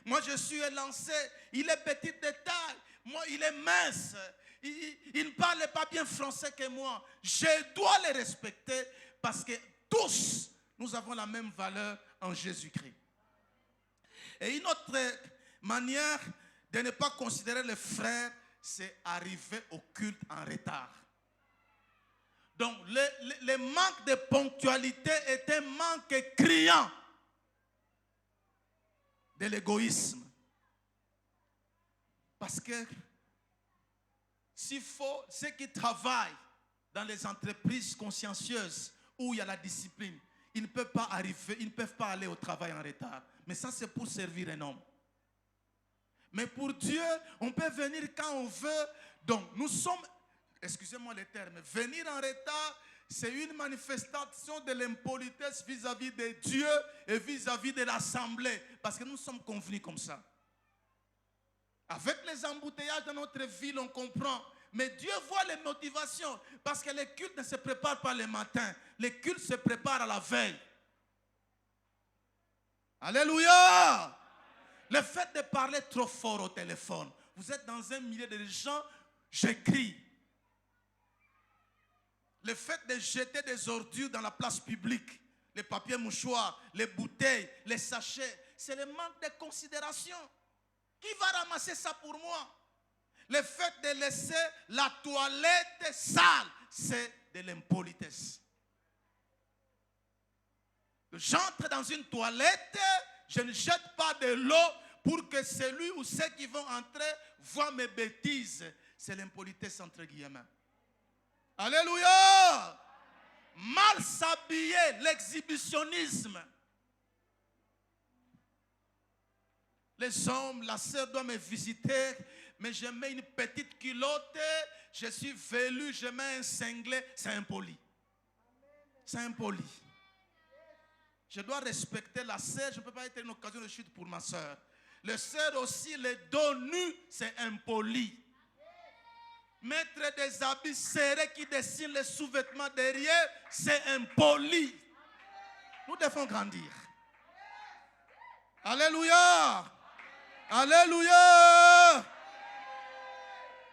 Moi, je suis élancé. Il est petit de taille. Moi, il est mince. Il ne parle pas bien français que moi. Je dois les respecter parce que tous, nous avons la même valeur en Jésus-Christ. Et une autre manière de ne pas considérer les frères, c'est arriver au culte en retard. Donc, le manque de ponctualité est un manque criant de l'égoïsme. Parce que s'il faut, ceux qui travaillent dans les entreprises consciencieuses où il y a la discipline, ils ne peuvent pas arriver, ils ne peuvent pas aller au travail en retard. Mais ça, c'est pour servir un homme. Mais pour Dieu, on peut venir quand on veut, Donc, nous sommes, excusez-moi les termes, venir en retard, c'est une manifestation de l'impolitesse vis-à-vis de Dieu et vis-à-vis de l'assemblée. Parce que nous sommes convenus comme ça. Avec les embouteillages dans notre ville, on comprend. Mais Dieu voit les motivations. Parce que les cultes ne se préparent pas le matin. Les cultes se préparent à la veille. Alléluia! Le fait de parler trop fort au téléphone. Vous êtes dans un milieu de gens, j'écris. Le fait de jeter des ordures dans la place publique, les papiers mouchoirs, les bouteilles, les sachets, c'est le manque de considération. Qui va ramasser ça pour moi? Le fait de laisser la toilette sale, c'est de l'impolitesse. J'entre dans une toilette, je ne jette pas de l'eau pour que celui ou ceux qui vont entrer voient mes bêtises. C'est l'impolitesse entre guillemets. Alléluia! Mal s'habiller, l'exhibitionnisme. Les hommes, la sœur doit me visiter, mais je mets une petite culotte, je suis velu, je mets un cinglet, c'est impoli. C'est impoli. Je dois respecter la sœur, je ne peux pas être une occasion de chute pour ma sœur. Le sœur aussi, les dos nus, c'est impoli. Mettre des habits serrés qui dessinent les sous-vêtements derrière, c'est impoli. Nous devons grandir. Alléluia. Alléluia.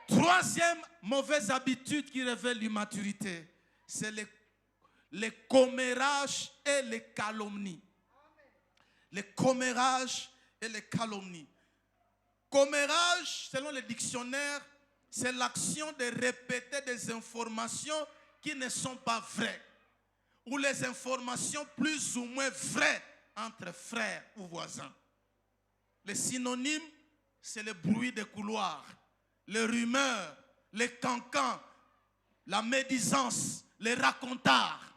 Troisième mauvaise habitude qui révèle l'immaturité, c'est les commérages et les calomnies. Les commérages et les calomnies. Commérage, selon le dictionnaire, c'est l'action de répéter des informations qui ne sont pas vraies. Ou les informations plus ou moins vraies entre frères ou voisins. Les synonymes, c'est le bruit des couloirs, les rumeurs, les cancans, la médisance, les racontards.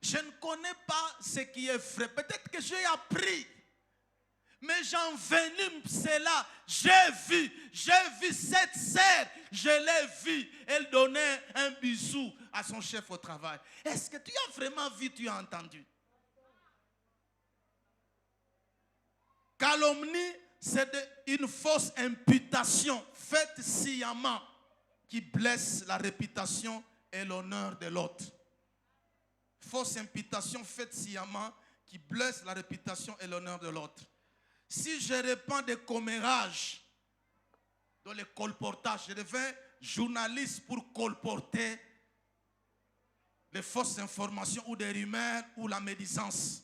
Je ne connais pas ce qui est vrai. Peut-être que j'ai appris. Mais j'envenime cela. J'ai vu cette sœur. Je l'ai vue. Elle donnait un bisou à son chef au travail. Est-ce que tu as vraiment vu, tu as entendu? Calomnie, c'est une fausse imputation faite sciemment qui blesse la réputation et l'honneur de l'autre. Fausse imputation faite sciemment qui blesse la réputation et l'honneur de l'autre. Si je répands des commérages dans les colportages, je deviens journaliste pour colporter des fausses informations ou des rumeurs ou la médisance.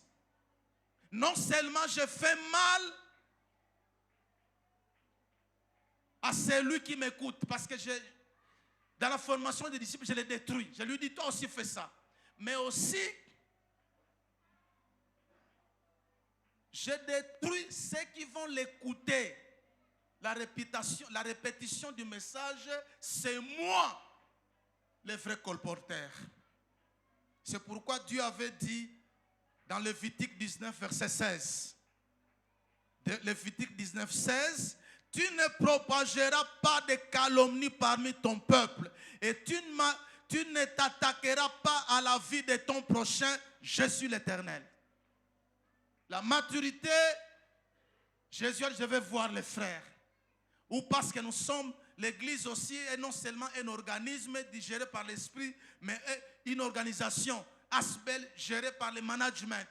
Non seulement je fais mal à celui qui m'écoute, parce que dans la formation des disciples, je les détruis. Je lui dis, toi aussi fais ça. Mais aussi, je détruis ceux qui vont l'écouter. La répétition du message, c'est moi, le vrai colporteur. C'est pourquoi Dieu avait dit dans Lévitique 19, verset 16. Lévitique 19, 16. Tu ne propageras pas de calomnie parmi ton peuple. Et tu ne t'attaqueras pas à la vie de ton prochain. Je suis l'Éternel. La maturité, Jésus, je vais voir les frères. Ou parce que nous sommes, l'Église aussi est non seulement un organisme digéré par l'Esprit, mais une organisation, Asbel, gérée par le management.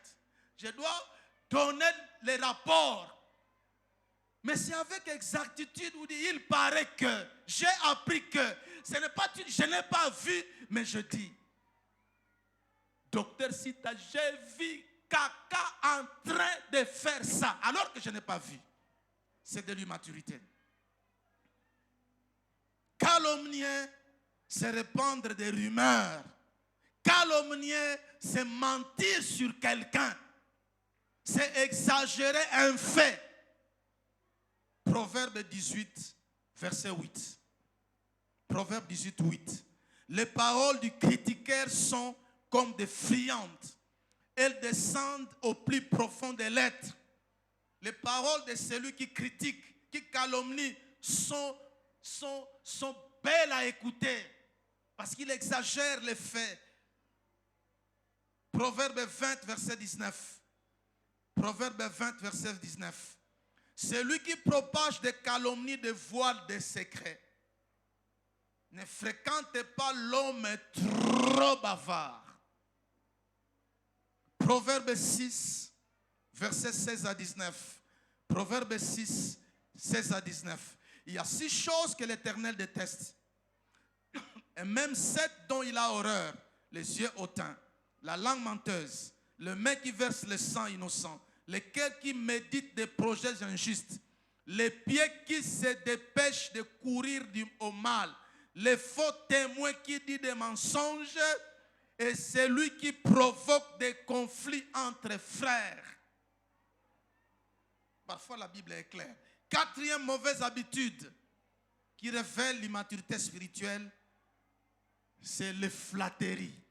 Je dois donner les rapports. Mais c'est avec exactitude où il paraît que, j'ai appris que, ce n'est pas, je n'ai pas vu, mais je dis, docteur Sita, j'ai vu Kaka en train de faire ça, alors que je n'ai pas vu. C'est de l'immaturité. Calomnier, c'est répandre des rumeurs. Calomnier, c'est mentir sur quelqu'un. C'est exagérer un fait. Proverbe 18, verset 8. Proverbe 18, 8. Les paroles du critiqueur sont comme des friandes. Elles descendent au plus profond des lettres. Les paroles de celui qui critique, qui calomnie, sont belles à écouter parce qu'il exagère les faits. Proverbe 20, verset 19. Proverbe 20, verset 19. Celui qui propage des calomnies dévoile des secrets. Ne fréquentez pas l'homme trop bavard. Proverbe 6, verset 16 à 19. Proverbe 6, 16 à 19. Il y a 6 choses que l'Éternel déteste. Et même 7 dont il a horreur. Les yeux hautains, la langue menteuse, le main qui verse le sang innocent, les cœurs qui méditent des projets injustes, les pieds qui se dépêchent de courir au mal, les faux témoins qui disent des mensonges et celui qui provoque des conflits entre frères. Parfois la Bible est claire. 4e mauvaise habitude qui révèle l'immaturité spirituelle, c'est les flatteries.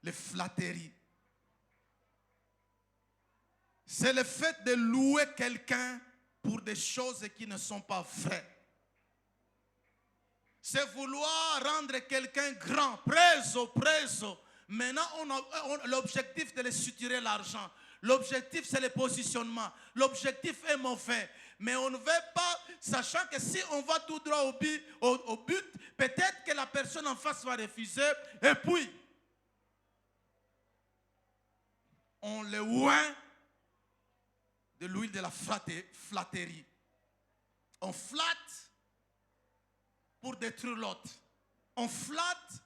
Les flatteries. C'est le fait de louer quelqu'un pour des choses qui ne sont pas vraies. C'est vouloir rendre quelqu'un grand, preso. Maintenant, l'objectif de les suturer l'argent. L'objectif, c'est le positionnement. L'objectif est mauvais. Mais on ne veut pas, sachant que si on va tout droit au but, peut-être que la personne en face va refuser. Et puis, on le oint de l'huile de la flatterie. On flatte pour détruire l'autre. On flatte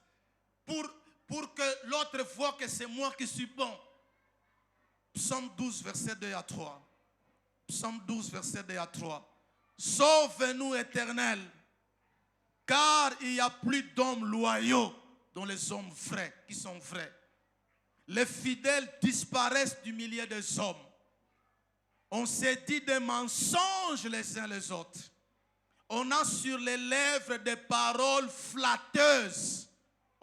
pour que l'autre voit que c'est moi qui suis bon. Psaume 12, verset 2 à 3. Psaume 12, verset 2 à 3. Sauve-nous, Éternel, car il n'y a plus d'hommes loyaux dont les hommes vrais, qui sont vrais. Les fidèles disparaissent du milieu des hommes. On s'est dit des mensonges les uns les autres. On a sur les lèvres des paroles flatteuses.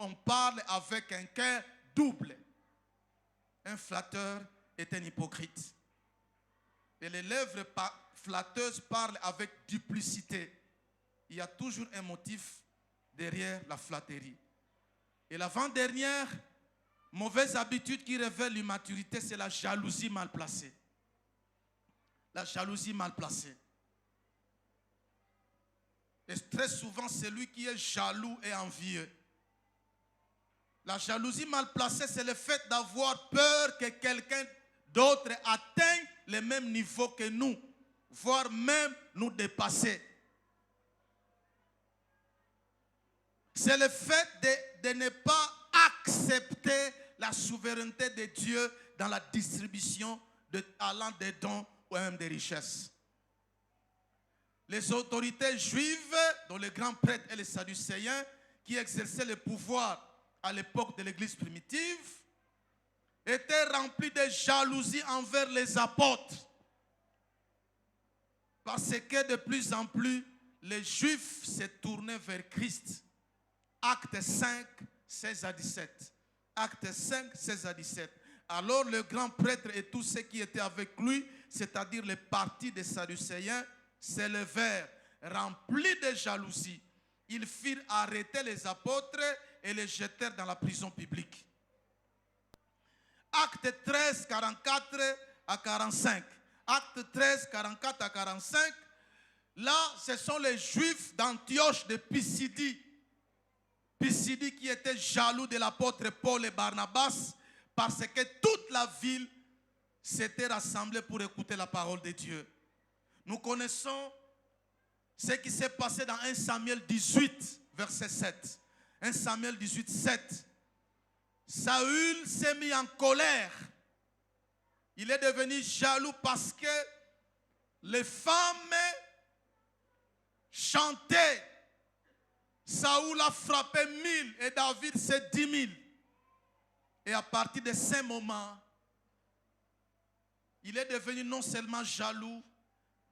On parle avec un cœur double. Un flatteur est un hypocrite. Et les lèvres flatteuses parlent avec duplicité. Il y a toujours un motif derrière la flatterie. Et l'avant-dernière mauvaise habitude qui révèle l'immaturité, c'est la jalousie mal placée. La jalousie mal placée. Et très souvent, celui qui est jaloux est envieux. La jalousie mal placée, c'est le fait d'avoir peur que quelqu'un d'autre atteigne le même niveau que nous, voire même nous dépasser. C'est le fait de ne pas accepter la souveraineté de Dieu dans la distribution de talents, de dons ou même des richesses. Les autorités juives, dont les grands prêtres et les sadducéens, qui exerçaient le pouvoir à l'époque de l'église primitive, étaient remplis de jalousie envers les apôtres. Parce que de plus en plus, les Juifs se tournaient vers Christ. Acte 5, 16 à 17. Acte 5, 16 à 17. Alors le grand prêtre et tous ceux qui étaient avec lui, c'est-à-dire les partis des Sadducéens, s'élevèrent, remplis de jalousie. Ils firent arrêter les apôtres et les jetèrent dans la prison publique. Acte 13, 44 à 45. Acte 13, 44 à 45. Là, ce sont les Juifs d'Antioche de Pisidie. Pisidie qui était jaloux de l'apôtre Paul et Barnabas parce que toute la ville s'était rassemblée pour écouter la parole de Dieu. Nous connaissons ce qui s'est passé dans 1 Samuel 18, verset 7. 1 Samuel 18, 7. Saül s'est mis en colère. Il est devenu jaloux parce que les femmes chantaient. Saül a frappé 1000 et David c'est 10 000. Et à partir de ce moment, il est devenu non seulement jaloux,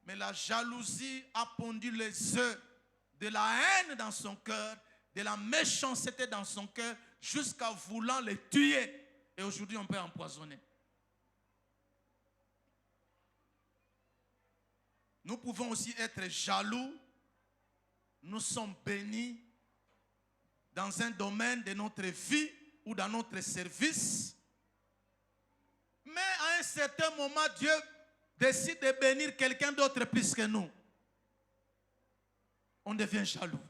mais la jalousie a pondu les œufs de la haine dans son cœur, de la méchanceté dans son cœur, jusqu'à voulant les tuer. Et aujourd'hui, on peut empoisonner. Nous pouvons aussi être jaloux. Nous sommes bénis dans un domaine de notre vie ou dans notre service. Mais à un certain moment, Dieu décide de bénir quelqu'un d'autre plus que nous. On devient jaloux.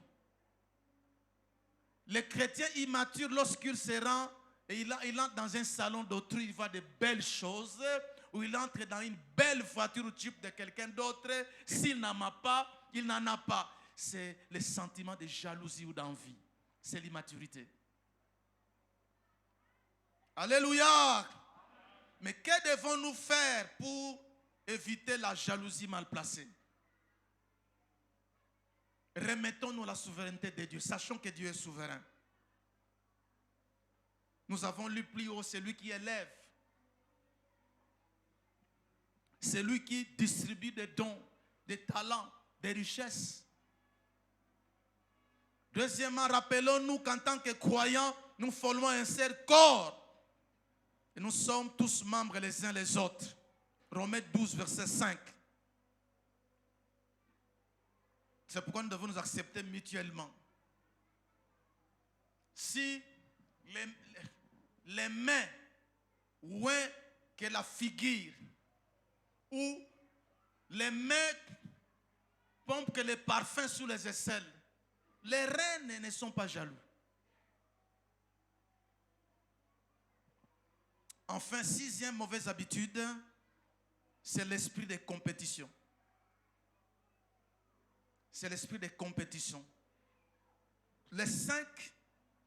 Le chrétien immature, lorsqu'il se rend et il entre dans un salon d'autrui, il voit de belles choses, ou il entre dans une belle voiture type de quelqu'un d'autre, s'il n'en a pas, il n'en a pas. C'est le sentiment de jalousie ou d'envie. C'est l'immaturité. Alléluia. Mais que devons-nous faire pour éviter la jalousie mal placée? Remettons-nous à la souveraineté de Dieu. Sachons que Dieu est souverain. Nous avons lu plus haut, c'est lui qui élève. C'est lui qui distribue des dons, des talents, des richesses. Deuxièmement, rappelons-nous qu'en tant que croyants, nous formons un seul corps. Et nous sommes tous membres les uns les autres. Romains 12, verset 5. C'est pourquoi nous devons nous accepter mutuellement. Si les mains ouin que la figure, ou les mains pompent que le parfum sous les aisselles, les reines ne sont pas jaloux. Enfin, sixième mauvaise habitude, c'est l'esprit de compétition. C'est l'esprit de compétition. Les 5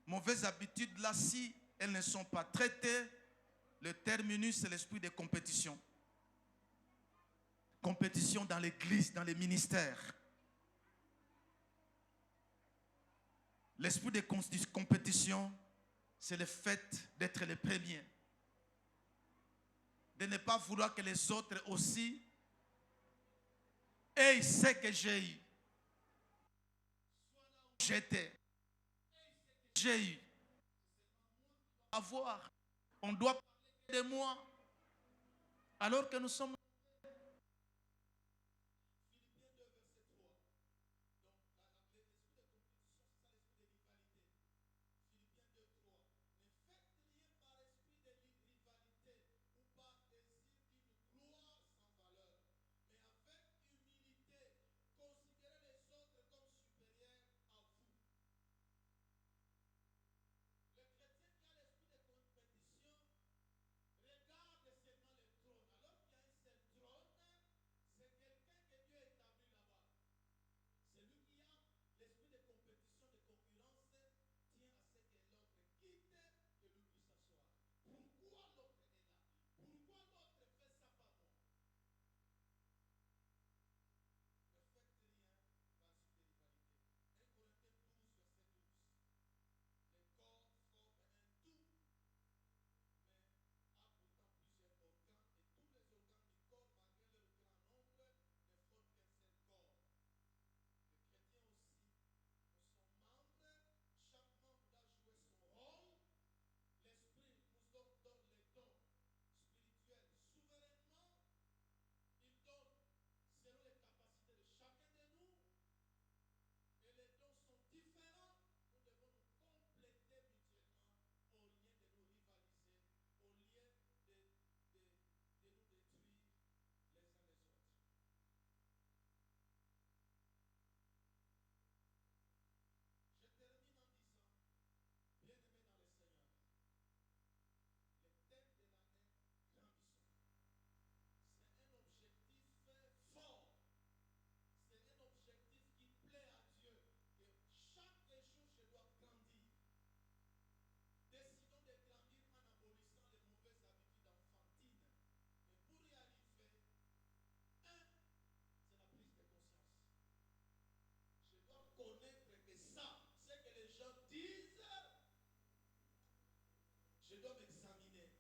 mauvaises habitudes là, si elles ne sont pas traitées, le terminus, c'est l'esprit de compétition. Compétition dans l'église, dans les ministères. L'esprit de compétition, c'est le fait d'être le premier. De ne pas vouloir que les autres aussi aient ce que j'ai eu. J'étais. J'ai eu. Avoir. On doit parler de moi. Alors que nous sommes. Je dois m'examiner,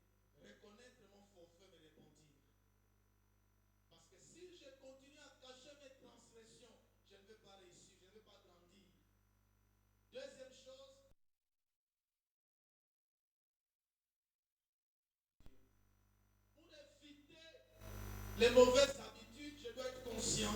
reconnaître mon forfait, me repentir. Parce que si je continue à cacher mes transgressions, je ne vais pas réussir, je ne vais pas grandir. Deuxième chose, pour éviter les mauvaises habitudes, je dois être conscient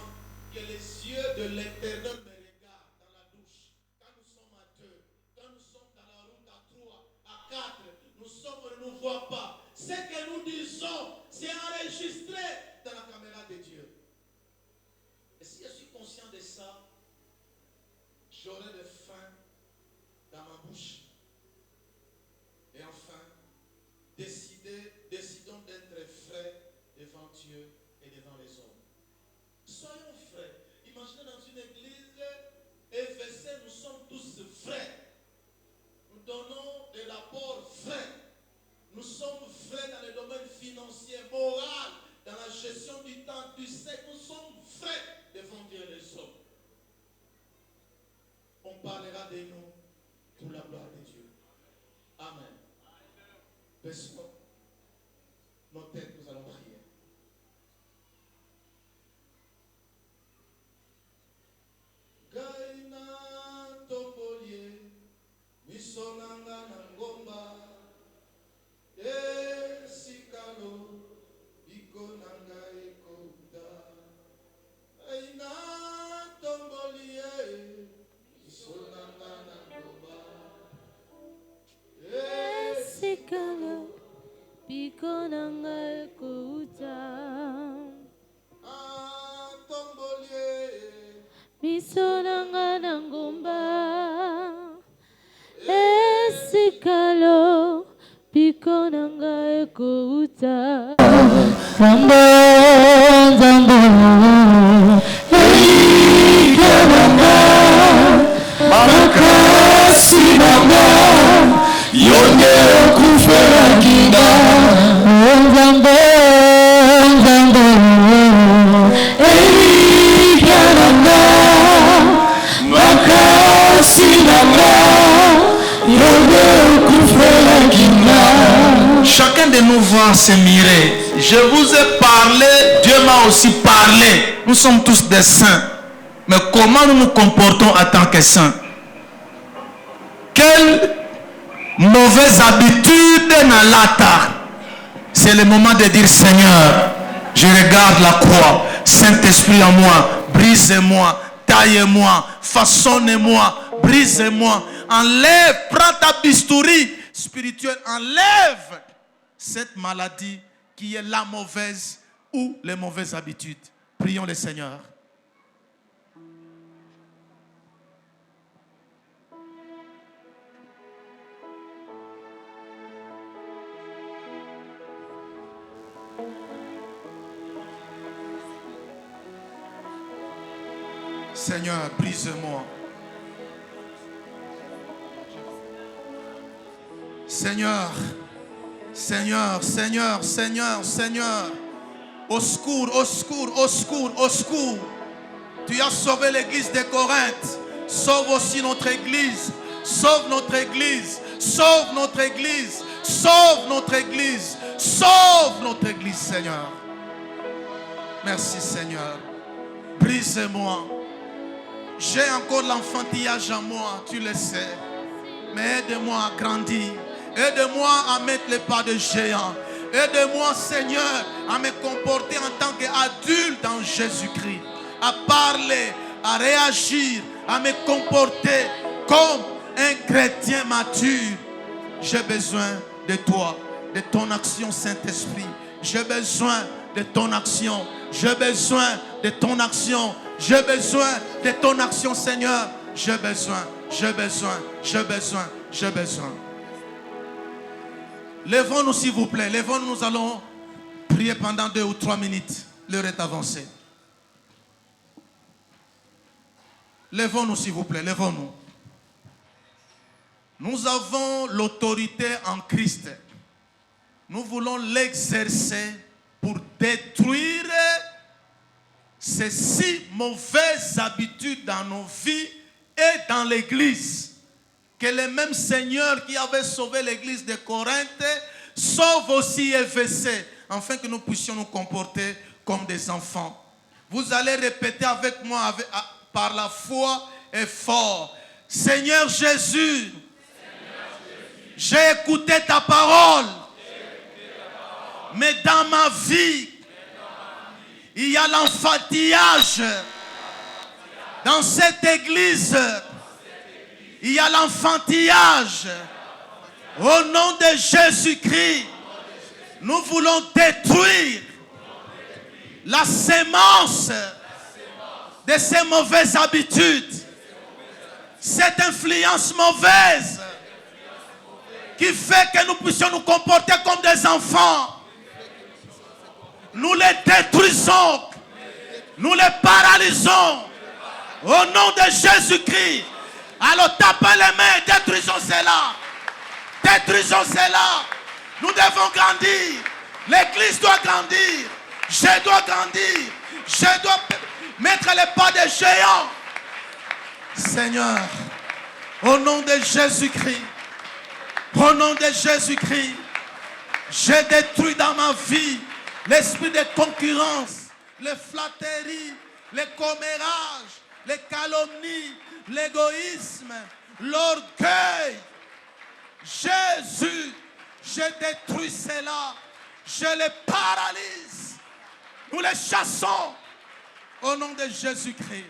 yeux de l'Éternel me regardent dans la douche. Quand nous sommes à 2, quand nous sommes dans la route à 3, à 4, nous sommes, on ne nous voit pas. Ce que nous disons, c'est enregistré dans la caméra de Dieu. Et si je suis conscient de ça, j'aurai le faim dans ma bouche. Et enfin, décidons d'être frais devant Dieu et devant les hommes. Soyons frais. Imaginez dans une église EVC, nous sommes tous frais. Nous donnons de l'apport frais. Nous sommes frais dans le domaine financier, moral, dans la gestion du temps, du siècle. Nous sommes frais devant Dieu et les hommes. On parlera de nous pour la gloire de Dieu. Amen. Baissons nos têtes, nous allons prier. Gaina tombolie, misonanga nangomba, esikalo, ikonanga ekouta. Gaina tombolie, misonanga nangomba, esikalo, ikonanga ekouta. Misonanga nangomba esikalo pikonanga ekouta. Zambo zambo eikananga makasi nanga yonge okufera kinga. Zambo zambo eikananga chacun de nous va se mirer. Je vous ai parlé, Dieu m'a aussi parlé. Nous sommes tous des saints. Mais comment nous nous comportons en tant que saints? Quelle mauvaise habitude dans l'attaque? C'est le moment de dire Seigneur, je regarde la croix. Saint-Esprit en moi, brise-moi, taille-moi, façonne-moi, brise-moi. Enlève, prends ta bistouri spirituelle, enlève cette maladie qui est la mauvaise ou les mauvaises habitudes. Prions le Seigneur. Seigneur, brise-moi. Seigneur, Seigneur, Seigneur, Seigneur, Seigneur. Au secours, au secours, au secours, au secours. Tu as sauvé l'église de Corinthe. Sauve aussi notre église. Sauve notre église. Sauve notre église. Sauve notre église. Sauve notre église, Seigneur. Merci, Seigneur. Brise-moi. J'ai encore l'enfantillage en moi, tu le sais. Mais aide-moi à grandir. Aide-moi à mettre les pas de géant. Aide-moi, Seigneur, à me comporter en tant qu'adulte en Jésus-Christ. À parler, à réagir, à me comporter comme un chrétien mature. J'ai besoin de toi, de ton action, Saint-Esprit. J'ai besoin de ton action. J'ai besoin de ton action. J'ai besoin de ton action, Seigneur. J'ai besoin, j'ai besoin, j'ai besoin, j'ai besoin. Lèvons-nous, s'il vous plaît. Lèvons-nous, nous allons prier pendant 2 ou 3 minutes. L'heure est avancée. Lèvons-nous, s'il vous plaît. Lèvons-nous. Nous avons l'autorité en Christ. Nous voulons l'exercer pour détruire ces 6 mauvaises habitudes dans nos vies et dans l'église. Que le même Seigneur qui avait sauvé l'église de Corinthe sauve aussi EVC, afin que nous puissions nous comporter comme des enfants. Vous allez répéter avec moi par la foi et fort. Seigneur Jésus, j'ai écouté ta parole. Mais dans ma vie, il y a l'enfantillage. Dans cette église, il y a l'enfantillage. Au nom de Jésus-Christ, nous voulons détruire la sémence de ces mauvaises habitudes, cette influence mauvaise qui fait que nous puissions nous comporter comme des enfants. Nous les détruisons, nous les paralysons au nom de Jésus-Christ. Alors tapez les mains et détruisons cela. Détruisons cela. Nous devons grandir. L'église doit grandir. Je dois grandir. Je dois mettre les pas des géants. Seigneur, au nom de Jésus-Christ, au nom de Jésus-Christ, j'ai détruit dans ma vie l'esprit de concurrence, les flatteries, les commérages, les calomnies, l'égoïsme, l'orgueil. Jésus, je détruis cela. Je les paralyse. Nous les chassons au nom de Jésus-Christ.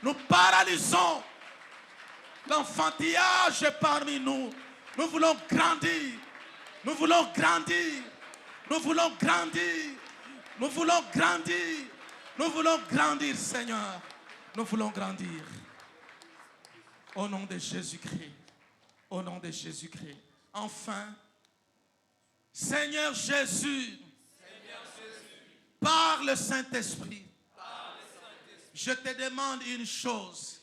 Nous paralysons l'enfantillage parmi nous. Nous voulons grandir. Nous voulons grandir. Nous voulons grandir. Nous voulons grandir. Nous voulons grandir, Seigneur. Nous voulons grandir. Au nom de Jésus-Christ. Au nom de Jésus-Christ. Enfin, Seigneur Jésus, par le Saint-Esprit, je te demande une chose.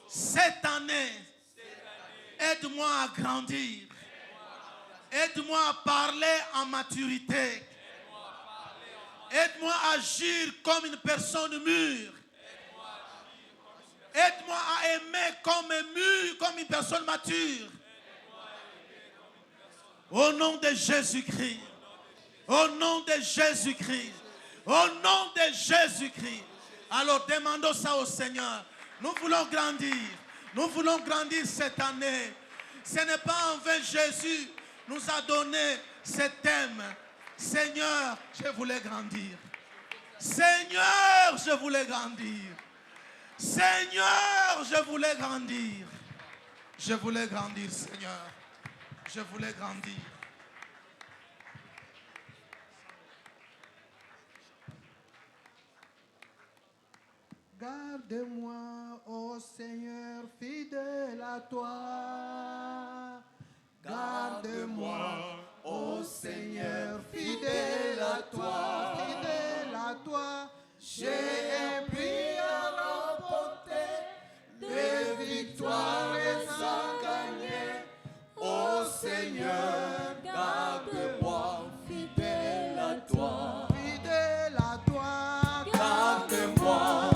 Cette année, aide-moi à grandir. Aide-moi à parler en maturité. Aide-moi à agir comme une personne mûre. Aide-moi à aimer comme une personne mature. Au nom de Jésus-Christ. Au nom de Jésus-Christ. Au nom de Jésus-Christ. Alors demandons ça au Seigneur. Nous voulons grandir. Nous voulons grandir cette année. Ce n'est pas en vain Jésus nous a donné ce thème. Seigneur, je voulais grandir. Seigneur, je voulais grandir. Seigneur, je voulais grandir. Je voulais grandir, Seigneur. Je voulais grandir. Garde-moi, ô Seigneur, fidèle à toi. Garde-moi, ô Seigneur, fidèle à toi, fidèle à toi. J'ai un prix à remporter, des victoires à gagner. Ô Seigneur, garde-moi, fidèle à toi, fidèle à toi. Garde-moi.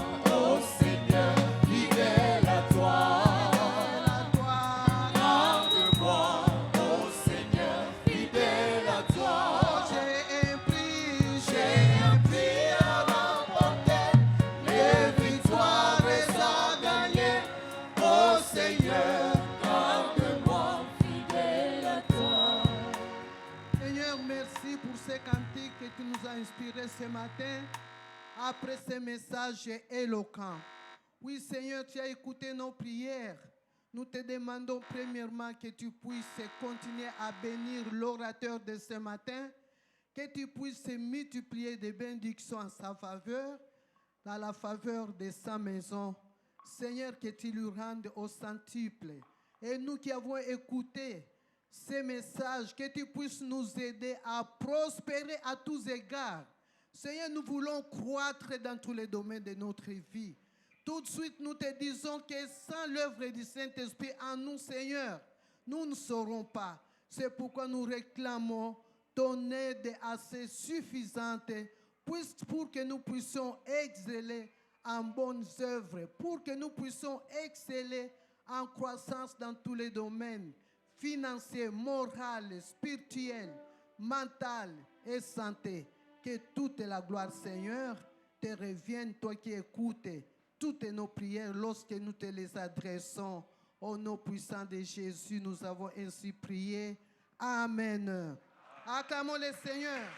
Que tu nous as inspiré ce matin après ce message éloquent. Oui, Seigneur, tu as écouté nos prières. Nous te demandons premièrement que tu puisses continuer à bénir l'orateur de ce matin, que tu puisses multiplier des bénédictions en sa faveur, dans la faveur de sa maison. Seigneur, que tu lui rendes au centuple. Et nous qui avons écouté ces messages, que tu puisses nous aider à prospérer à tous égards. Seigneur, nous voulons croître dans tous les domaines de notre vie. Tout de suite, nous te disons que sans l'œuvre du Saint-Esprit en nous, Seigneur, nous ne saurons pas. C'est pourquoi nous réclamons ton aide assez suffisante pour que nous puissions exceller en bonnes œuvres, pour que nous puissions exceller en croissance dans tous les domaines, financier, moral, spirituel, mental et santé. Que toute la gloire, Seigneur, te revienne, toi qui écoutes toutes nos prières lorsque nous te les adressons. Au nom puissant de Jésus, nous avons ainsi prié. Amen. Acclamons le Seigneur.